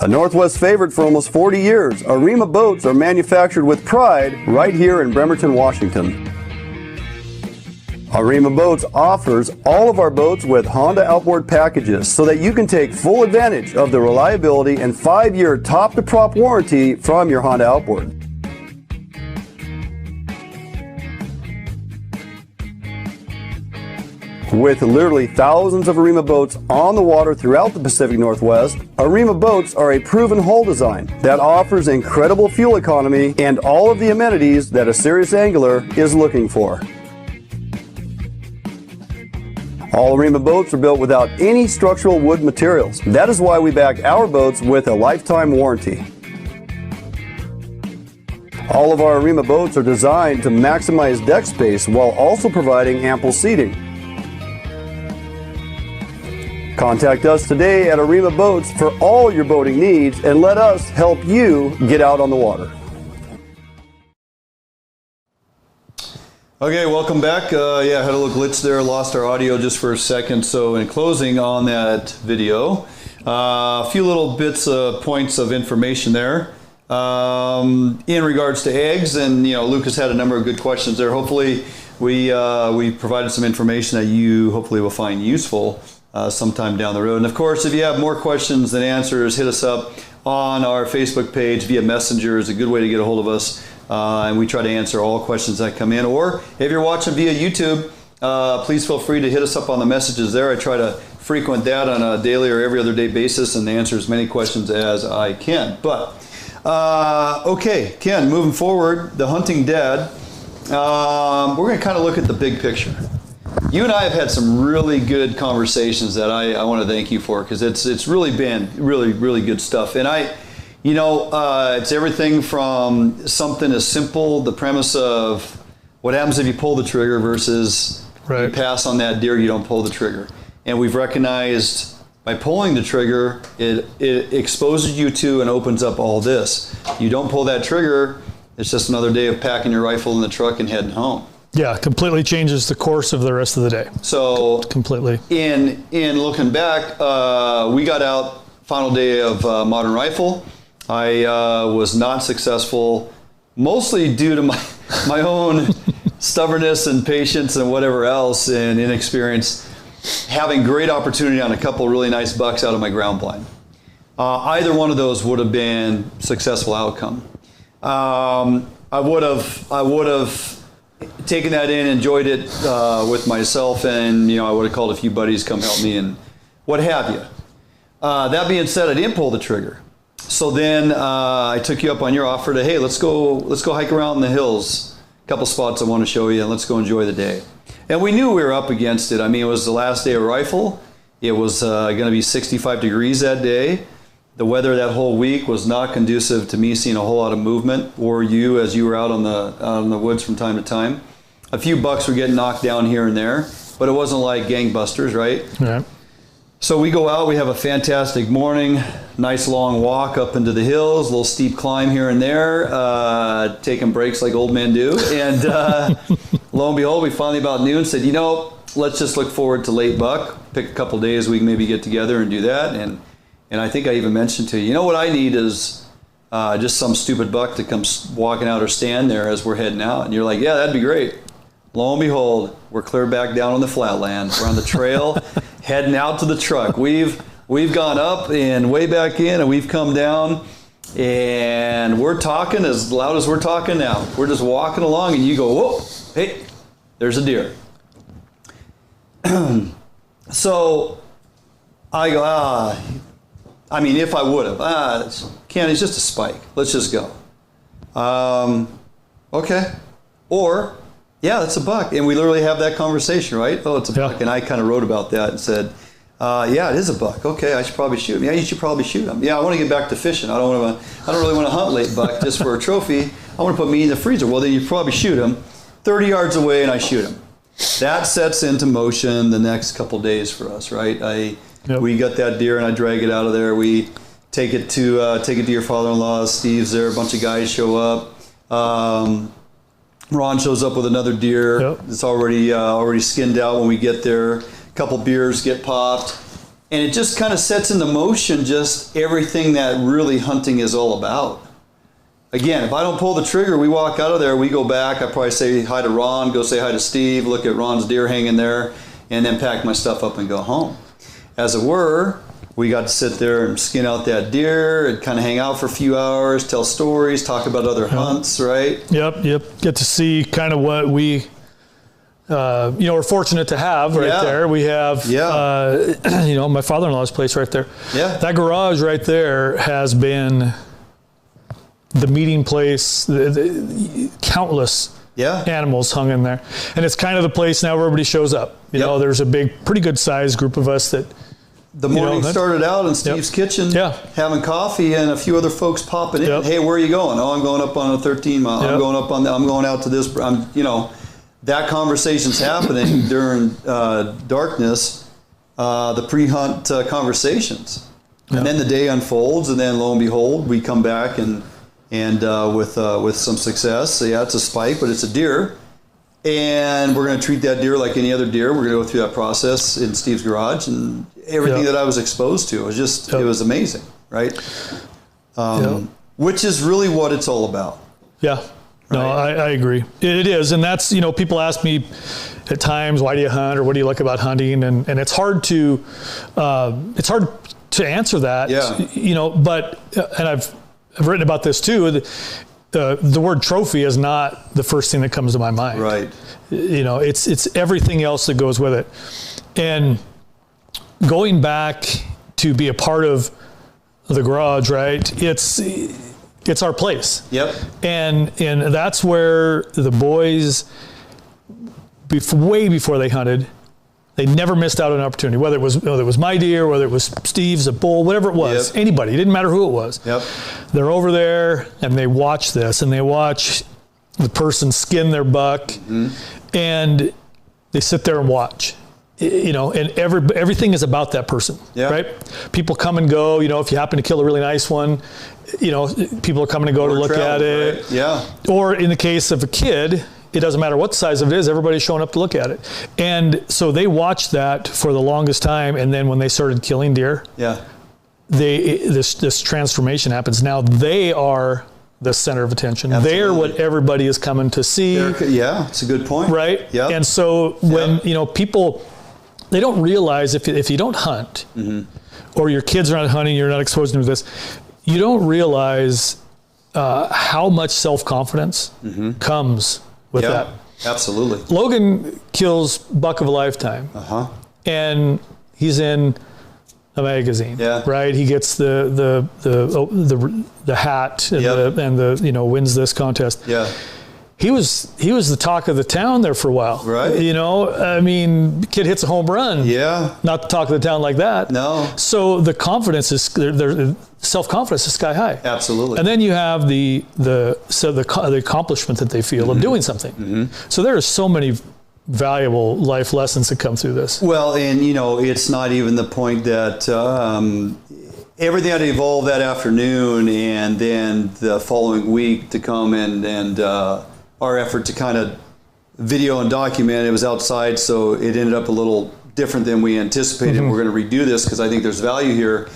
A Northwest favorite for almost 40 years, Arima Boats are manufactured with pride right here in Bremerton, Washington. Arima Boats offers all of our boats with Honda outboard packages so that you can take full advantage of the reliability and 5-year top-to-prop warranty from your Honda outboard. With literally thousands of Arima boats on the water throughout the Pacific Northwest, Arima boats are a proven hull design that offers incredible fuel economy and all of the amenities that a serious angler is looking for. All Arima boats are built without any structural wood materials. That is why we back our boats with a lifetime warranty. All of our Arima boats are designed to maximize deck space while also providing ample seating. Contact us today at Arima Boats for all your boating needs and let us help you get out on the water. Okay, welcome back. I had a little glitch there, lost our audio just for a second. So in closing on that video, a few little bits of points of information there in regards to eggs, and Lucas had a number of good questions there. Hopefully we provided some information that you hopefully will find useful sometime down the road. And of course, if you have more questions than answers, hit us up on our Facebook page via Messenger. Is a good way to get a hold of us. And we try to answer all questions that come in. Or if you're watching via YouTube, please feel free to hit us up on the messages there. I try to frequent that on a daily or every other day basis and answer as many questions as I can. But, okay, Ken, moving forward, the hunting dad, we're going to kind of look at the big picture. You and I have had some really good conversations that I want to thank you for, because it's really been really good stuff. And it's everything from something as simple, the premise of what happens if you pull the trigger versus you pass on that deer, you don't pull the trigger. And we've recognized by pulling the trigger, it exposes you to and opens up all this. You don't pull that trigger, it's just another day of packing your rifle in the truck and heading home. Yeah, completely changes the course of the rest of the day. So completely. In looking back, we got out final day of Modern Rifle. I was not successful, mostly due to my own stubbornness and patience and whatever else and inexperience, having great opportunity on a couple really nice bucks out of my ground blind. Either one of those would have been successful outcome. I would have taken that in, enjoyed it with myself, and I would have called a few buddies, come help me and what have you. That being said, I didn't pull the trigger. So then I took you up on your offer to, hey, let's go hike around in the hills. A couple spots I want to show you, and let's go enjoy the day. And we knew we were up against it. I mean, it was the last day of rifle. It was going to be 65 degrees that day. The weather that whole week was not conducive to me seeing a whole lot of movement, or you as you were out on the woods from time to time. A few bucks were getting knocked down here and there, but it wasn't like gangbusters, right? Yeah. So we go out, we have a fantastic morning, nice long walk up into the hills, a little steep climb here and there, taking breaks like old men do. And lo and behold, we finally about noon said, let's just look forward to late buck, pick a couple days we can maybe get together and do that. And I think I even mentioned to you, what I need is just some stupid buck to come walking out or stand there as we're heading out. And you're like, yeah, that'd be great. Lo and behold, we're clear back down on the flatland. We're on the trail, heading out to the truck. We've gone up and way back in, and we've come down, and we're talking as loud as we're talking now. We're just walking along, and you go, whoa, hey, there's a deer. So I go, if I would have, Ken, it's just a spike. Let's just go. Okay. Or, yeah, it's a buck. And we literally have that conversation, right? Oh, it's a buck. And I kind of wrote about that and said, yeah, it is a buck. Okay, I should probably shoot him. Yeah, you should probably shoot him. Yeah, I want to get back to fishing. I don't really want to hunt late buck just for a trophy. I want to put meat in the freezer. Well, then you probably shoot him 30 yards away, and I shoot him. That sets into motion the next couple days for us, right? We got that deer, and I drag it out of there. We take it to your father-in-law. Steve's there. A bunch of guys show up. Ron shows up with another deer. Yep. It's already skinned out when we get there. A couple beers get popped, and it just kind of sets into motion just everything that really hunting is all about. Again, if I don't pull the trigger, we walk out of there, we go back. I probably say hi to Ron, go say hi to Steve, look at Ron's deer hanging there, and then pack my stuff up and go home. As it were, we got to sit there and skin out that deer and kind of hang out for a few hours, tell stories, talk about other hunts, right? Yep. Get to see kind of what we, we're fortunate to have there. We have, my father-in-law's place right there. Yeah. That garage right there has been the meeting place, the countless animals hung in there. And it's kind of the place now where everybody shows up. You know, there's a pretty good sized group of us that, the morning started out in Steve's kitchen, having coffee, and a few other folks popping in. Hey, where are you going? Oh, I'm going up on a 13 mile. I'm going up on. I'm going out to this. That conversation's happening during darkness, the pre-hunt conversations. And then the day unfolds, and then lo and behold, we come back and with some success. So yeah, it's a spike, but it's a deer. And we're going to treat that deer like any other deer. We're going to go through that process in Steve's garage, and everything that I was exposed to was just, it was amazing, right? Which is really what it's all about. Yeah. No, I agree. It is. And that's, people ask me at times, why do you hunt, or what do you like about hunting? And it's hard to answer that, but, and I've written about this too. The word trophy is not the first thing that comes to my mind. Right. It's everything else that goes with it. And going back to be a part of the garage, right? It's our place. Yep. And that's where the boys, way before they hunted, they never missed out on an opportunity, whether it was my deer, whether it was Steve's, a bull, whatever it was, anybody. It didn't matter who it was. Yep. They're over there and they watch this, and they watch the person skin their buck, and they sit there and watch. And everything is about that person, right? People come and go. If you happen to kill a really nice one, people are coming to go to look at it. Right? Yeah. Or in the case of a kid, it doesn't matter what the size of it is, everybody's showing up to look at it. And so they watched that for the longest time, and then when they started killing deer, this transformation happens. Now they are the center of attention. Absolutely. They're what everybody is coming to see. It's a good point. Right? Yeah. And so when, people, they don't realize if you don't hunt, or your kids are not hunting, you're not exposed to this, you don't realize how much self-confidence comes with that. Absolutely. Logan kills buck of a lifetime. And he's in a magazine. Right? He gets the hat and wins this contest. He was the talk of the town there for a while. Right. Kid hits a home run. Yeah. Not the talk of the town like that. No. So the confidence is, their self-confidence is sky high. Absolutely. And then you have the accomplishment that they feel of doing something. So there are so many valuable life lessons that come through this. Well, and it's not even the point that everything had to evolve that afternoon, and then the following week to come and our effort to kind of video and document. It was outside, so it ended up a little different than we anticipated. We're going to redo this because I think there's value here,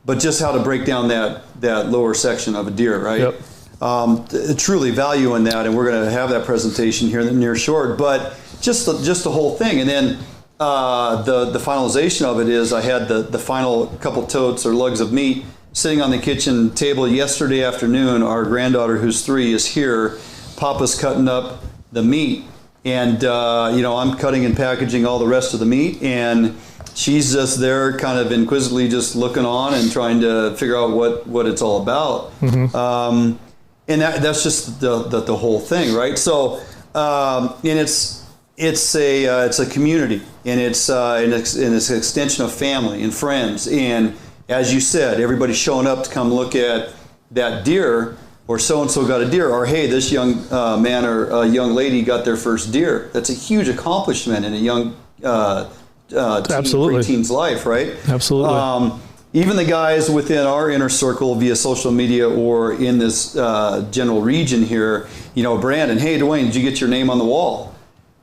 but just how to break down that lower section of a deer, right? Yep. Truly value in that, and we're going to have that presentation here in the near short, but just the whole thing. And then the finalization of it is I had the final couple totes or lugs of meat sitting on the kitchen table yesterday afternoon. Our granddaughter, who's 3, is here. Papa's cutting up the meat, and I'm cutting and packaging all the rest of the meat, and she's just there kind of inquisitively just looking on and trying to figure out what it's all about. And that's just the whole thing, right? So and it's a community, and it's an extension of family and friends, and as you said, everybody's showing up to come look at that deer, or so-and-so got a deer, or hey, this young man or young lady got their first deer. That's a huge accomplishment in a young preteen's life, right? Absolutely. Even the guys within our inner circle via social media or in this general region here, Brandon, hey, Duane, did you get your name on the wall?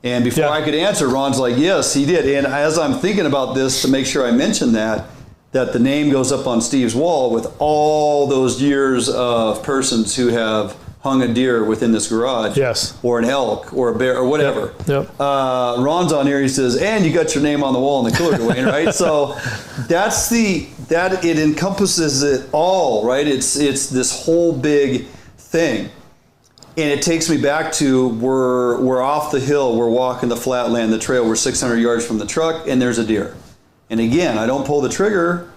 And before I could answer, Ron's like, yes, he did. And as I'm thinking about this, to make sure I mention that the name goes up on Steve's wall with all those years of persons who have hung a deer within this garage. Yes. Or an elk or a bear or whatever. Yep. Ron's on here, he says, and you got your name on the wall in the cooler, Duane, right? So it encompasses it all, right? It's this whole big thing. And it takes me back to we're off the hill, we're walking the flatland, the trail, we're 600 yards from the truck, and there's a deer. And again, I don't pull the trigger.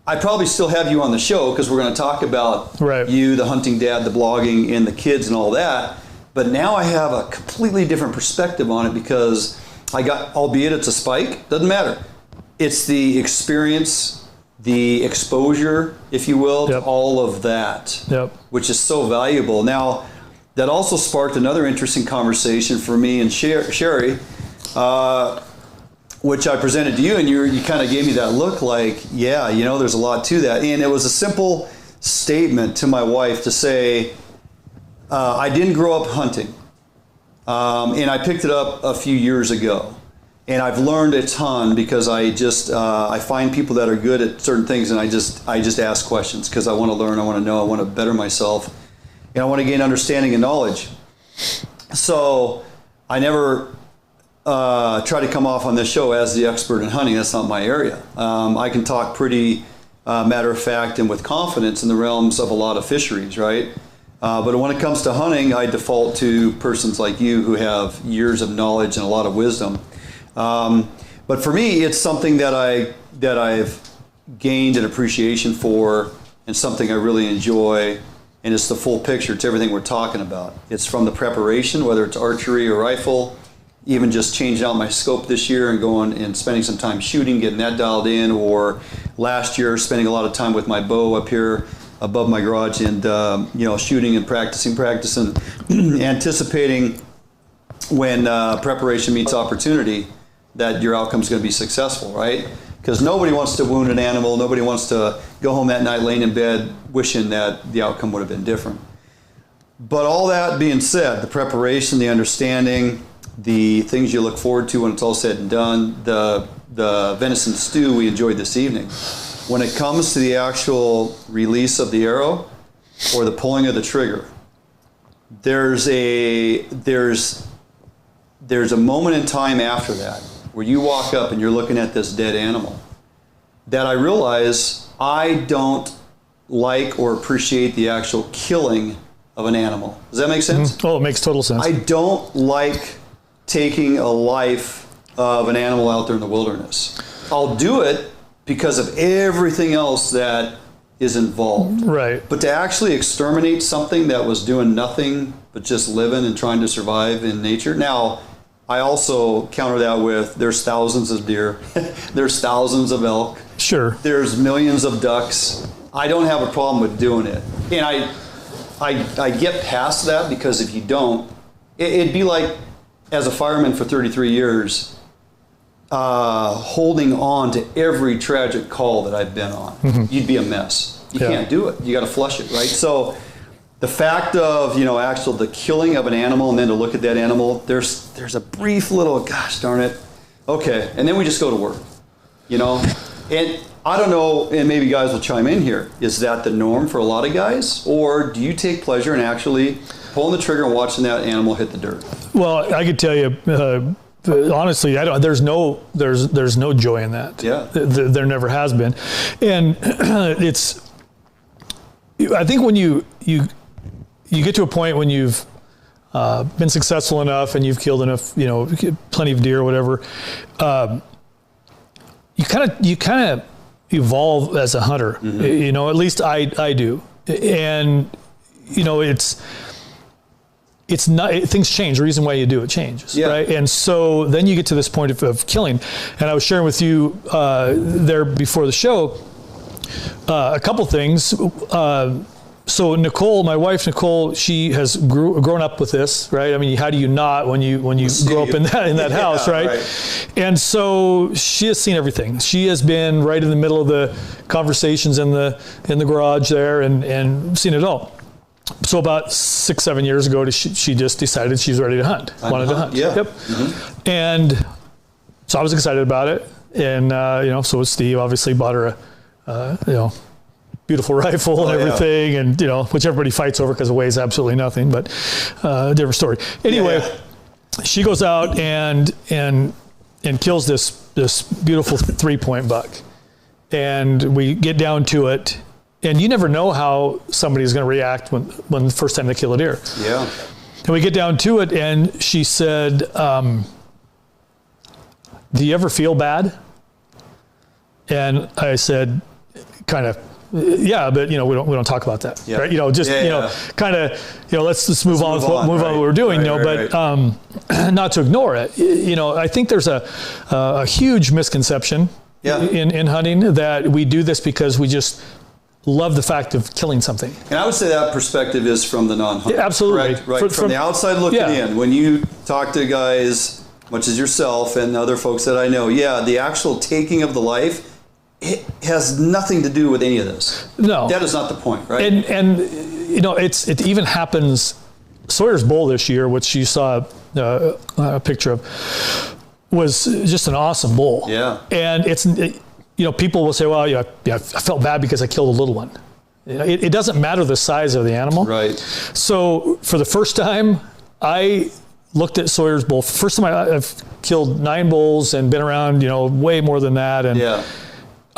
I probably still have you on the show because we're going to talk about you, the hunting dad, the blogging, and the kids and all that. But now I have a completely different perspective on it because I got, albeit it's a spike, doesn't matter. It's the experience, the exposure, if you will, to all of that, which is so valuable. Now, that also sparked another interesting conversation for me and Sherry. which I presented to you, and you kind of gave me that look like, yeah, you know, there's a lot to that. And it was a simple statement to my wife to say, I didn't grow up hunting, and I picked it up a few years ago. And I've learned a ton because I find people that are good at certain things, and I just ask questions because I want to learn, I want to know, I want to better myself, and I want to gain understanding and knowledge. So I never try to come off on this show as the expert in hunting. That's not my area. I can talk pretty matter of fact and with confidence in the realms of a lot of fisheries, right? But when it comes to hunting, I default to persons like you who have years of knowledge and a lot of wisdom. But for me, it's something that I've gained an appreciation for, and something I really enjoy, and it's the full picture. It's everything we're talking about. It's from the preparation, whether it's archery or rifle, even just changing out my scope this year and going and spending some time shooting, getting that dialed in, or last year spending a lot of time with my bow up here above my garage and shooting and practicing, anticipating when preparation meets opportunity, that your outcome is going to be successful, right? Because nobody wants to wound an animal. Nobody wants to go home that night laying in bed wishing that the outcome would have been different. But all that being said, the preparation, the understanding, the things you look forward to when it's all said and done, the venison stew we enjoyed this evening. When it comes to the actual release of the arrow or the pulling of the trigger, there's a moment in time after that where you walk up and you're looking at this dead animal that I realize I don't like or appreciate the actual killing of an animal. Does that make sense? Oh, it makes total sense. I don't like taking a life of an animal out there in the wilderness. I'll do it because of everything else that is involved. Right. But to actually exterminate something that was doing nothing but just living and trying to survive in nature. Now, I also counter that with there's thousands of deer, there's thousands of elk, sure, there's millions of ducks. I don't have a problem with doing it. And I get past that, because if you don't, it'd be like, as a fireman for 33 years, holding on to every tragic call that I've been on. Mm-hmm. You'd be a mess. You can't do it. You got to flush it, right? So the fact of, the killing of an animal, and then to look at that animal, there's a brief little, gosh darn it, okay, and then we just go to work, And I don't know, and maybe guys will chime in here, is that the norm for a lot of guys? Or do you take pleasure in actually pulling the trigger and watching that animal hit the dirt? Well, I could tell you, honestly, there's no joy in that. Yeah. There never has been. And I think when you get to a point when you've been successful enough and you've killed enough, plenty of deer or whatever, you kind of evolve as a hunter. Mm-hmm. At least I do. And it's not, things change. The reason why you do it changes, right? And so then you get to this point of killing. And I was sharing with you there before the show a couple things. So Nicole, my wife Nicole, she has grown up with this, right? I mean, how do you not when you grow up in that house, right? And so she has seen everything. She has been right in the middle of the conversations in the garage there and seen it all. So about 6-7 years ago, she just decided she's ready to hunt. Wanted to hunt. Yeah. Yep. Mm-hmm. And so I was excited about it, and so was Steve. Obviously, bought her a beautiful rifle and everything, and which everybody fights over because it weighs absolutely nothing. But different story. Anyway, she goes out and kills this beautiful 3-point buck, and we get down to it. And you never know how somebody's going to react when the first time they kill a deer. Yeah. And we get down to it, and she said, do you ever feel bad? And I said, kind of, yeah, but we don't talk about that, right? Kind of, let's move on with what we're doing, but not to ignore it. I think there's a huge misconception in hunting that we do this because we just love the fact of killing something. And I would say that perspective is from the non-hunter. Yeah, absolutely. Right. From the outside looking in, when you talk to guys much as yourself and other folks that I know, yeah, the actual taking of the life, it has nothing to do with any of this. No. That is not the point, right? And you know, it even happens. Sawyer's Bull this year, which you saw a picture of, was just an awesome bull. Yeah. And you know, people will say, well, yeah, I felt bad because I killed a little one. It doesn't matter the size of the animal. Right. So for the first time, I looked at Sawyer's Bull. First time I've killed 9 bulls and been around, you know, way more than that. And yeah.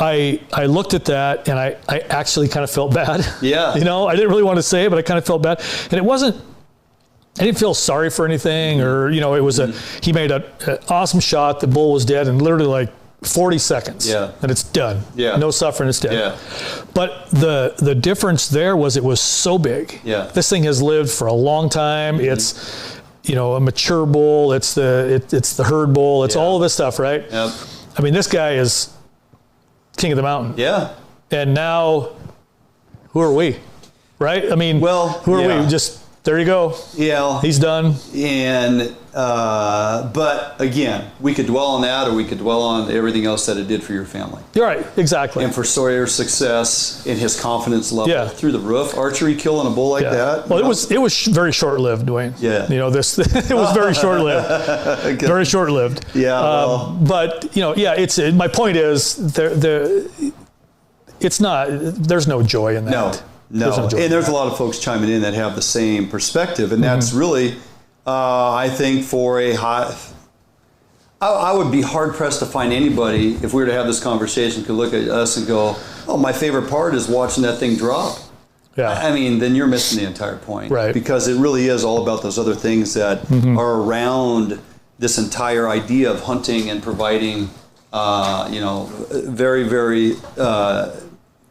I looked at that and I actually kind of felt bad. Yeah. You know, I didn't really want to say it, but I kind of felt bad. And it wasn't, I didn't feel sorry for anything, or, you know, it was he made an awesome shot. The bull was dead in literally like 40 seconds. Yeah. And it's done. Yeah. No suffering, it's dead. Yeah. But the difference there was it was so big. Yeah. This thing has lived for a long time. It's, you know, a mature bull. It's the herd bull. It's all of this stuff, right? Yep. I mean, this guy is king of the mountain. Yeah. And now, who are we? Right? I mean, well, who are we? Just, there you go. Yeah. He's done. And, but again, we could dwell on that, or we could dwell on everything else that it did for your family. You're right. Exactly. And for Sawyer's success in his confidence level through the roof, archery killing a bull like that. Well, it was very short-lived, Duane. Yeah. You know, it was very short-lived. Very short-lived. Yeah. But, you know, yeah, my point is it's not, there's no joy in that. No. And there's a lot of folks chiming in that have the same perspective, and that's really, I think, for a high. I would be hard pressed to find anybody, if we were to have this conversation, could look at us and go, "Oh, my favorite part is watching that thing drop." Yeah. I mean, then you're missing the entire point, right? Because it really is all about those other things that are around this entire idea of hunting and providing, you know, very, very.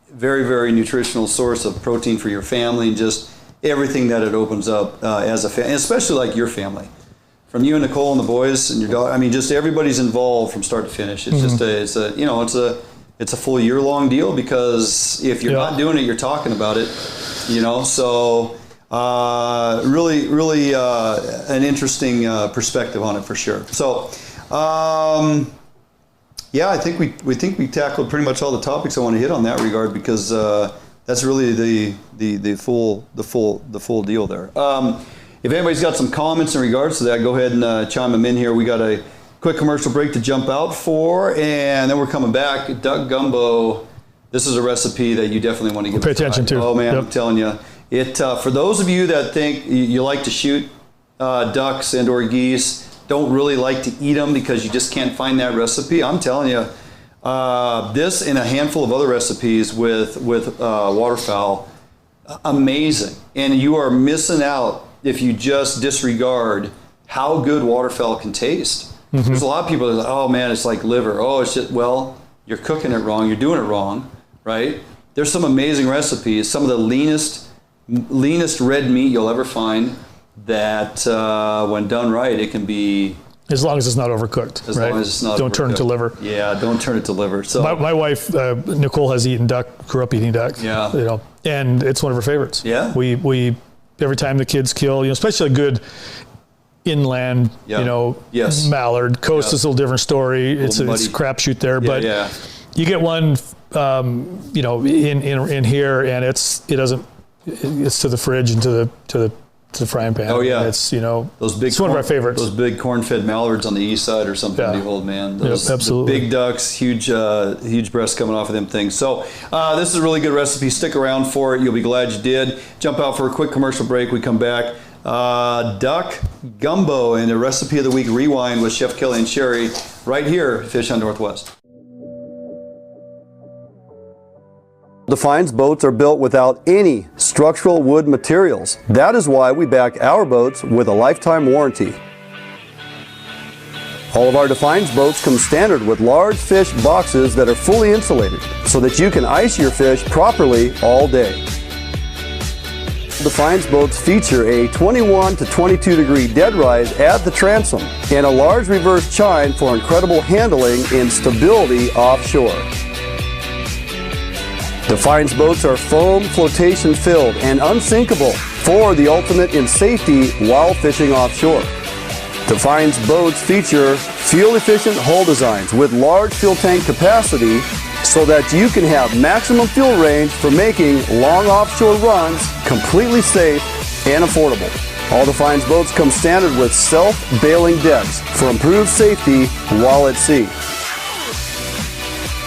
Very, very nutritional source of protein for your family, and just everything that it opens up as a family, especially like your family. From you and Nicole and the boys and your dog, I mean, just everybody's involved from start to finish. It's just it's a full year-long deal, because if you're not doing it, you're talking about it, you know. So really an interesting perspective on it for sure. So. Yeah, I think we tackled pretty much all the topics I want to hit on that regard, because that's really the full deal there. If anybody's got some comments in regards to that, go ahead and chime them in here. We got a quick commercial break to jump out for, and then we're coming back. Duck gumbo. This is a recipe that you definitely want to give pay attention to. Oh man, I'm telling you, it for those of you that think you like to shoot ducks and or geese, don't really like to eat them because you just can't find that recipe, I'm telling you, this and a handful of other recipes with waterfowl, amazing. And you are missing out if you just disregard how good waterfowl can taste. There's a lot of people that are like, oh man, it's like liver. Oh, it's just, well, you're cooking it wrong. You're doing it wrong, right? There's some amazing recipes, some of the leanest red meat you'll ever find, that when done right, it can be, as long as it's not overcooked. As long as it's not Don't overcooked. turn it to liver. Yeah, don't turn it to liver. So my wife Nicole has eaten duck, grew up eating duck. Yeah. You know, and it's one of her favorites. Yeah. We every time the kids kill, you know, especially a good inland, you know, mallard. Coast is a little different story. It's a crapshoot there, but you get one, you know, in here, and it's to the fridge and to the frying pan. Oh yeah, it's, you know, those big. It's one of our favorites. Those big corn-fed mallards on the east side or something. Yeah. Behold, man, those absolutely. The big ducks, huge breasts coming off of them things. So this is a really good recipe. Stick around for it. You'll be glad you did. Jump out for a quick commercial break. We come back. Duck gumbo and the recipe of the week rewind with Chef Kelly and Sherry right here, Fish on Northwest. Defiance boats are built without any structural wood materials. That is why we back our boats with a lifetime warranty. All of our Defiance boats come standard with large fish boxes that are fully insulated so that you can ice your fish properly all day. Defiance boats feature a 21 to 22 degree dead rise at the transom and a large reverse chine for incredible handling and stability offshore. Defiance boats are foam, flotation filled, and unsinkable for the ultimate in safety while fishing offshore. Defiance boats feature fuel-efficient hull designs with large fuel tank capacity so that you can have maximum fuel range for making long offshore runs completely safe and affordable. All Defiance boats come standard with self-bailing decks for improved safety while at sea.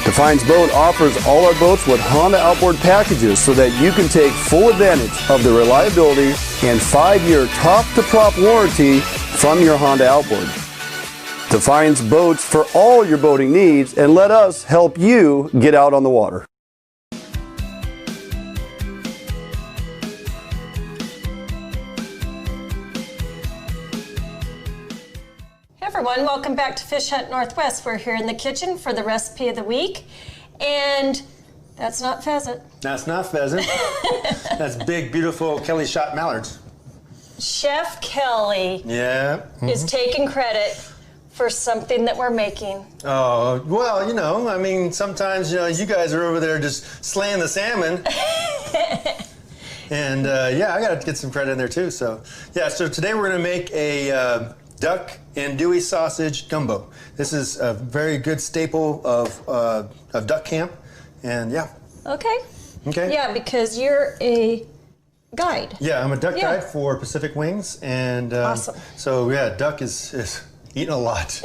Defiance Boat offers all our boats with Honda outboard packages so that you can take full advantage of the reliability and 5-year top-to-prop warranty from your Honda outboard. Defiance Boats for all your boating needs, and let us help you get out on the water. Hey everyone, welcome back to Fish Hunt Northwest. We're here in the kitchen for the recipe of the week, and that's not pheasant. That's not pheasant. That's big, beautiful Kelly shot mallards. Chef Kelly is taking credit for something that we're making. Oh, well, you know, I mean, sometimes, you guys are over there just slaying the salmon. And yeah, I got to get some credit in there too. So, yeah, so today we're going to make a duck andouille sausage gumbo. This is a very good staple of duck camp. And yeah. Okay. Okay. Yeah, because you're a guide. Yeah, I'm a duck guide for Pacific Wings. And awesome. So, yeah, duck is eating a lot.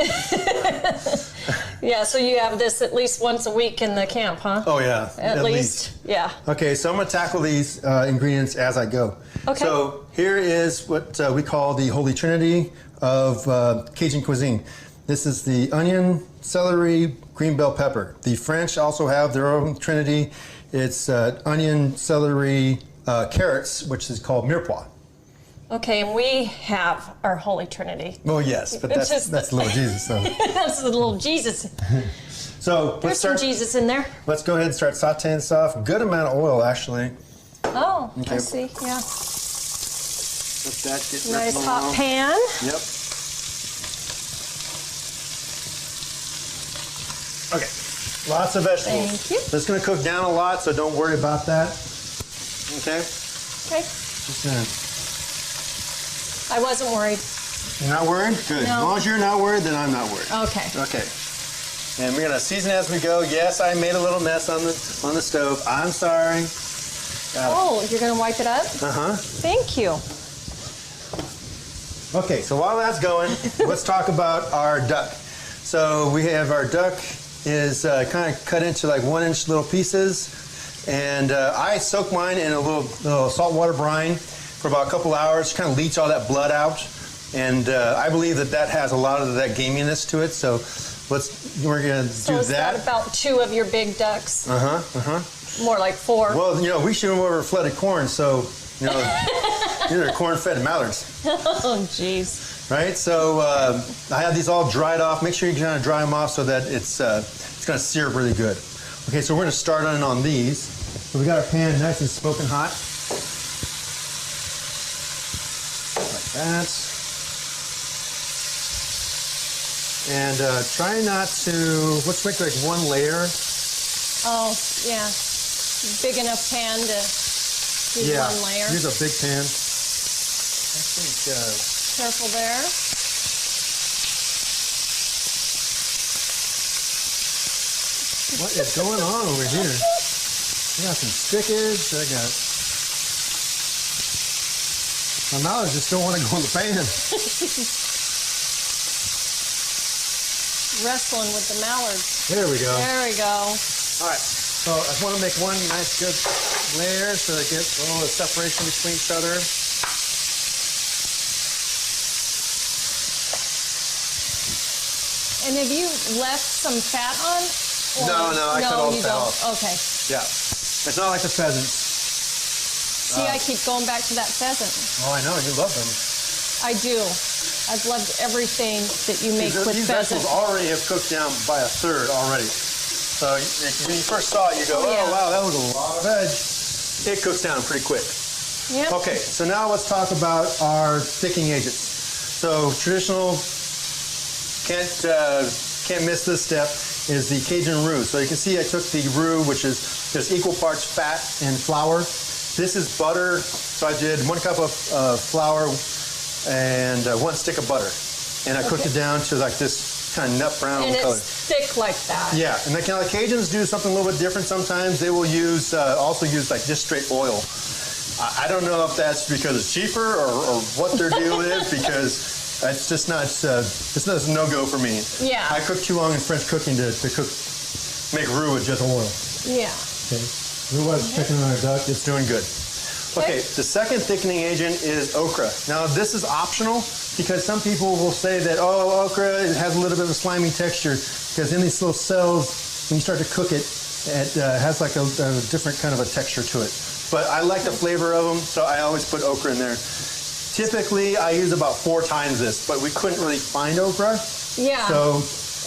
Yeah, so you have this at least once a week in the camp, huh? Oh, yeah. At least. Yeah. Okay, so I'm going to tackle these ingredients as I go. Okay. So here is what we call the Holy Trinity of Cajun cuisine. This is the onion, celery, green bell pepper. The French also have their own trinity. It's onion, celery, carrots, which is called mirepoix. Okay, and we have our Holy Trinity. Oh yes, but that's little Jesus. So. That's the little Jesus. So There's some Jesus in there. Let's go ahead and start sauteing this off. Good amount of oil, actually. Oh, okay. I see. Yeah. Let that get nice hot pan. Yep. Okay. Lots of vegetables. Thank you. It's going to cook down a lot, so don't worry about that. Okay. Okay. Just gonna. I wasn't worried. You're not worried? Good. No. As long as you're not worried, then I'm not worried. Okay. Okay. And we're gonna season as we go. Yes, I made a little mess on the stove. I'm sorry. Oh, you're gonna wipe it up? Uh-huh. Thank you. Okay, so while that's going, let's talk about our duck. So we have our duck is kind of cut into like 1-inch little pieces, and I soak mine in a little saltwater brine for about a couple hours, kind of leach all that blood out. And I believe that has a lot of that gaminess to it. So we're going to do So is that about 2 of your big ducks? More like 4. Well, we shoot them over flooded corn, so these are corn-fed mallards. Oh, jeez. Right. So I have these all dried off. Make sure you kind of dry them off so that it's going to sear really good. Okay, so we're going to start on these. So we got our pan nice and smoking hot. Like that. And try not to, let's make like 1 layer. Oh, yeah. Big enough pan to do 1 layer. Use a big pan. I think. Careful there. What is going on over here? I got some stickage. My mallards just don't want to go in the pan. Wrestling with the mallards. There we go. There we go. All right. So I just want to make 1 nice good layer so it gets a little bit of separation between each other. And have you left some fat on? No, I cut all the fat off. Okay. Yeah. It's not like the pheasants. See, I keep going back to that pheasant. Oh, I know. You love them. I do. I've loved everything that you make with these pheasant. vegetables already have cooked down by 1/3 already. So when you first saw it, you go, oh wow, that was a lot of veg. It cooks down pretty quick. Yep. Okay, so now let's talk about our thickening agents. So traditional, can't miss this step, is the Cajun roux. So you can see I took the roux, which is just equal parts fat and flour. This is butter, so I did 1 cup of flour and 1 stick of butter. and I cooked it down to like this kind of nut brown And color. it's thick like that. Yeah, and the Cajuns do something a little bit different sometimes. They will use also use like just straight oil. I don't know if that's because it's cheaper or what their deal is, because it's just not it's a no-go for me. Yeah. I cook too long in French cooking to make roux with just oil. Yeah. Okay. We was checking on our duck. It's doing good. Okay, the second thickening agent is okra. Now this is optional because some people will say that, oh, okra it has a little bit of a slimy texture because in these little cells, when you start to cook it, it has like a different kind of a texture to it. But I like the flavor of them, so I always put okra in there. Typically, I use about 4 times this, but we couldn't really find okra. Yeah. So,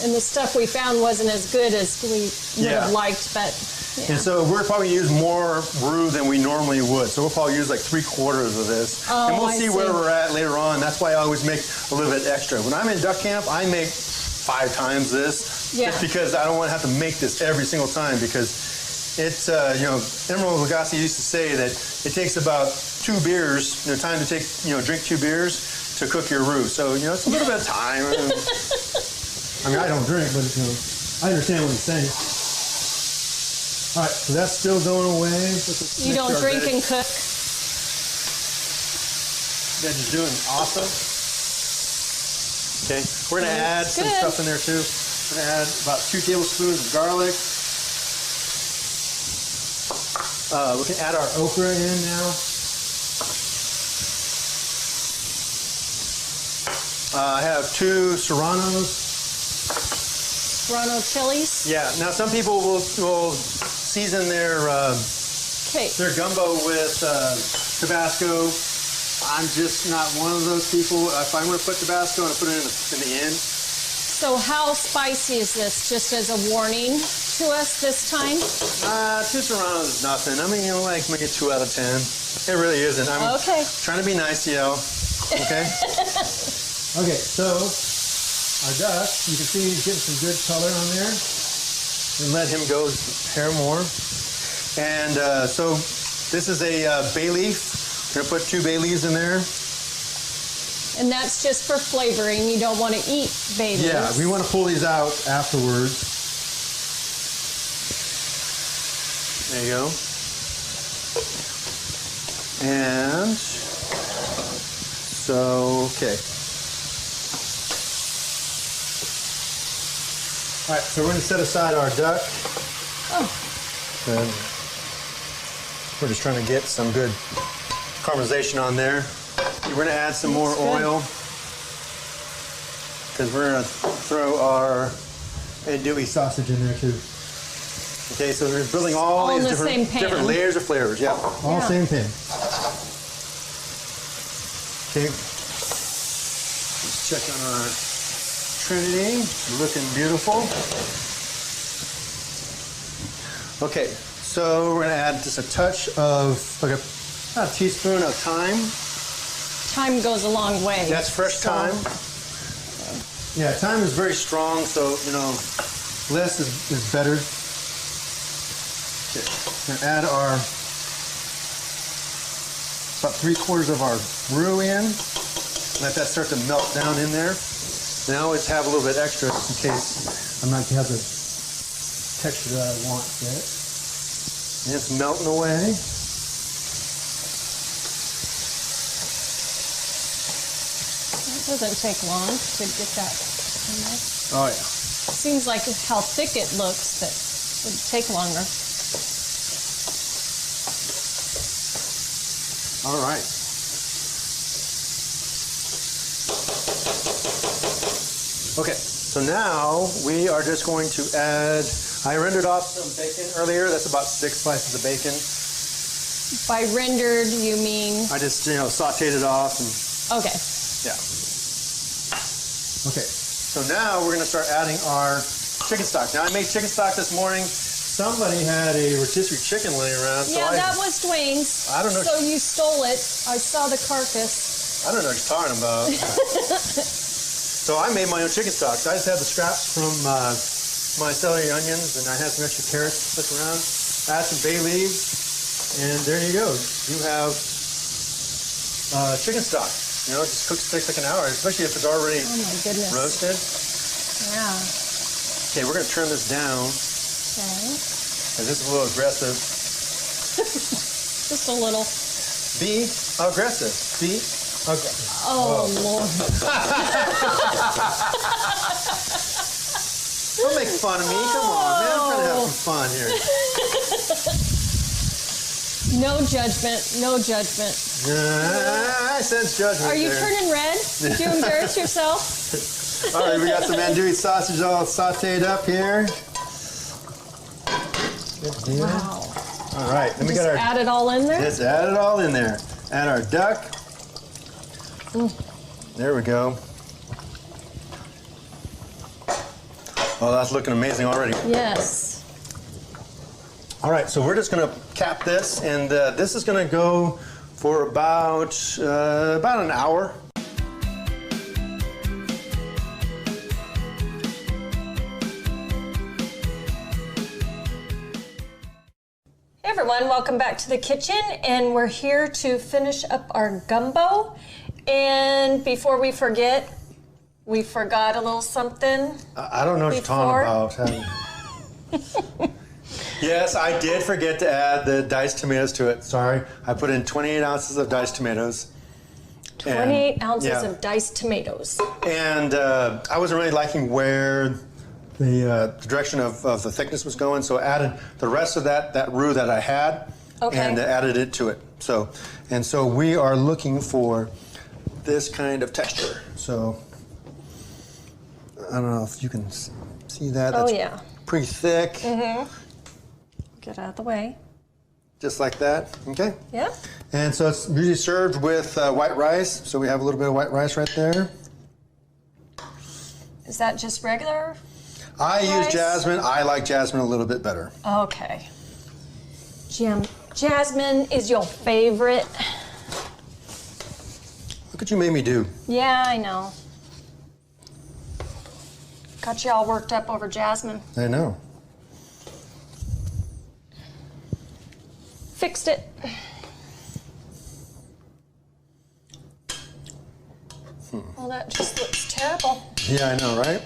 and the stuff we found wasn't as good as we would have liked, but yeah. And so we're probably use more roux than we normally would. So we'll probably use like 3/4 of this. Oh, and we'll I see where we're at later on. That's why I always make a little bit extra. When I'm in duck camp, I make 5 times this. Yeah. Just because I don't want to have to make this every single time, because it's, Emerald Lagasse used to say that it takes about 2 beers, time to take, drink 2 beers to cook your roux. So, it's a little bit of time. I mean, I don't drink, but, I understand what he's saying. All right, so that's still going away. You don't drink and cook? Veg is doing awesome. Okay, we're going to add some stuff in there too. We're going to add about 2 tablespoons of garlic. We can add our okra in now. I have 2 serranos. Serrano chilies? Yeah. Now some people will season their gumbo with Tabasco. I'm just not one of those people. If I'm going to put Tabasco, I'm going to put it in the end. So how spicy is this? Just as a warning to us this time? 2 serranos is nothing. I mean, maybe 2 out of 10. It really isn't. I'm trying to be nice to you. Okay. Okay. So our duck, you can see he's getting some good color on there. And let him go prepare more. And so this is a bay leaf. We're going to put 2 bay leaves in there. And that's just for flavoring. You don't want to eat bay leaves. Yeah, we want to pull these out afterwards. There you go. And so, okay. All right, so we're going to set aside our duck. Oh. And we're just trying to get some good caramelization on there. We're going to add some more oil because we're going to throw our andouille sausage in there too. Okay, so we're building all these different layers of flavors. Yeah, all same pan. Okay, let's check on our Trinity. Looking beautiful. Okay, so we're going to add just a touch of, about a teaspoon of thyme. Thyme goes a long way. That's fresh thyme. Yeah, thyme is very strong, so, less is better. Okay, we're going to add about 3/4 of our roux in. Let that start to melt down in there. And I always have a little bit extra in case I'm not going to have the texture that I want yet. And it's melting away. It doesn't take long to get that in there. Oh, yeah. Seems like how thick it looks that it would take longer. All right. Okay, so now we are just going to add, I rendered off some bacon earlier. That's about 6 slices of bacon. By rendered, you mean? I just, sauteed it off. And, okay. Yeah. Okay, so now we're going to start adding our chicken stock. Now I made chicken stock this morning. Somebody had a rotisserie chicken laying around. Yeah, that was Duane's. I don't know. So you stole it. I saw the carcass. I don't know what you're talking about. So I made my own chicken stock. So I just had the scraps from my celery onions, and I had some extra carrots to stick around. Add some bay leaves, and there you go. You have chicken stock. You know, it just takes like an hour, especially if it's already roasted. Yeah. Okay, we're going to turn this down. Okay. This is a little aggressive. Just a little. Be aggressive. Be aggressive. Oh, Lord. Don't make fun of me. Come on, man. I'm trying to have some fun here. No judgment. No judgment. I sense judgment. Are you there. turning red? Did you embarrass yourself? All right, we got some andouille sausage all sauteed up here. Good deal. Wow. All right, then we Just got our. add it all in there? Just add it all in there. Add our duck. There we go. Oh, that's looking amazing already. Yes. All right, so we're just going to cap this, and this is going to go for about an hour. Hey everyone, welcome back to the kitchen, and we're here to finish up our gumbo. And before we forget, we forgot a little something. I don't know what you're talking about. Yes, I did forget to add the diced tomatoes to it. Sorry, I put in 28 ounces of diced tomatoes. 28 ounces of diced tomatoes. And I wasn't really liking where the direction of the thickness was going, so I added the rest of that roux that I had, and added it to it. So we are looking for this kind of texture. So I don't know if you can see that. That's pretty thick. Mm-hmm. Get out of the way. Just like that. Okay. Yeah. And so it's usually served with white rice. So we have a little bit of white rice right there. Is that just regular? I use jasmine. I like jasmine a little bit better. Okay. Jasmine is your favorite. Look what you made me do. Yeah, I know. Got you all worked up over jasmine. I know. Fixed it. Well, that just looks terrible. Yeah, I know, right?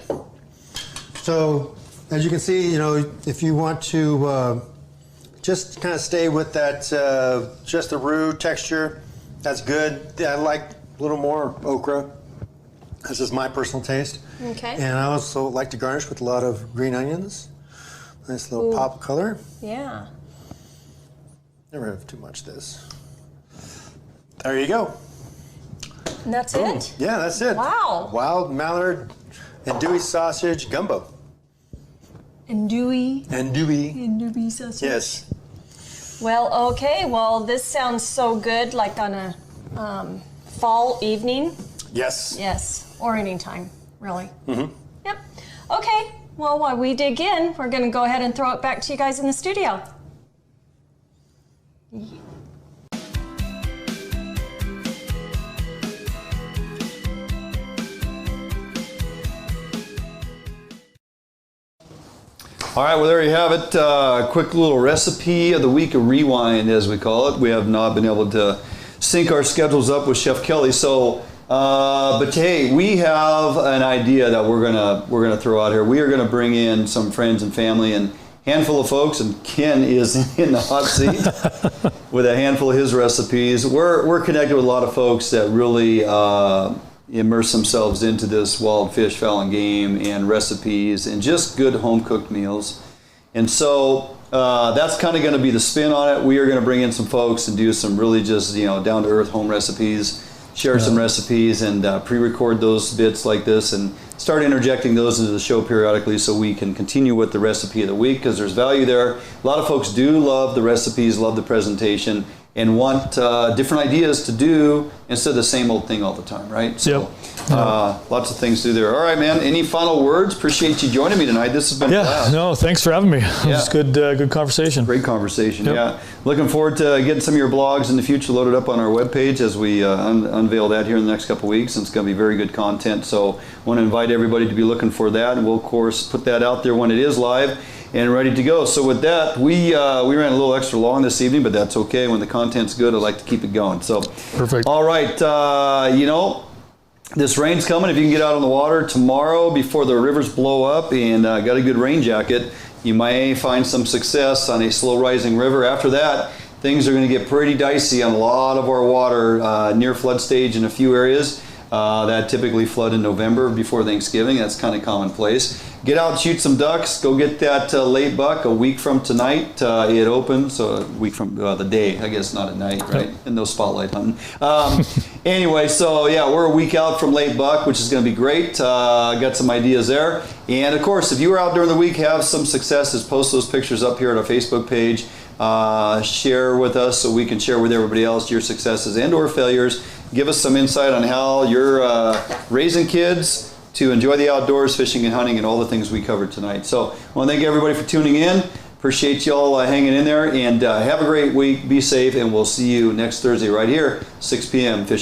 So, as you can see, you know, if you want to just kind of stay with that, just the roux texture, that's good. I like a little more okra. This is my personal taste. Okay. And I also like to garnish with a lot of green onions. Nice little pop of color. Yeah. Never have too much of this. There you go. And that's it? Yeah, that's it. Wow. Wild mallard andouille sausage gumbo. Andouille. Andouille sausage. Yes. Well, okay. Well, this sounds so good, like on a fall evening. Yes. Yes. Or anytime, really. Mm-hmm. Yep. Okay. Well, while we dig in, we're going to go ahead and throw it back to you guys in the studio. All right, well, there you have it. Quick little recipe of the week, a rewind, as we call it. We have not been able to sync our schedules up with Chef Kelly, so but hey, we have an idea that we're gonna throw out here. We are gonna bring in some friends and family and handful of folks, and Ken is in the hot seat with a handful of his recipes. We're connected with a lot of folks that really immerse themselves into this wild fish, fowl, and game, and recipes, and just good home-cooked meals. And so that's kind of going to be the spin on it. We are going to bring in some folks and do some really just, you know, down-to-earth home recipes, share some recipes, and pre-record those bits like this, and start interjecting those into the show periodically so we can continue with the recipe of the week, because there's value there. A lot of folks do love the recipes, love the presentation, and want different ideas to do instead of the same old thing all the time, right? So lots of things to do there. All right, man, any final words? Appreciate you joining me tonight. This has been a blast. No, thanks for having me. It was good conversation. Great conversation, yeah. Looking forward to getting some of your blogs in the future loaded up on our webpage as we unveil that here in the next couple of weeks, and it's going to be very good content. So I want to invite everybody to be looking for that, and we'll, of course, put that out there when it is live. and ready to go. So with that, we ran a little extra long this evening, but that's okay. When the content's good, I like to keep it going. So perfect. All right, this rain's coming. If you can get out on the water tomorrow before the rivers blow up and got a good rain jacket, you may find some success on a slow rising river. After that, things are going to get pretty dicey on a lot of our water near flood stage in a few areas that typically flood in November before Thanksgiving. That's kind of commonplace. Get out and shoot some ducks. Go get that late buck. A week from tonight, it opens. So a week from the day, I guess, not at night, right? And no spotlight hunting. Anyway, so yeah, we're a week out from late buck, which is going to be great. Got some ideas there. And of course, if you were out during the week, have some successes, post those pictures up here at our Facebook page. Share with us so we can share with everybody else your successes and or failures. Give us some insight on how you're raising kids to enjoy the outdoors, fishing and hunting, and all the things we covered tonight. So I want to thank everybody for tuning in. Appreciate you all hanging in there, and have a great week. Be safe, and we'll see you next Thursday right here, 6 p.m. Fishing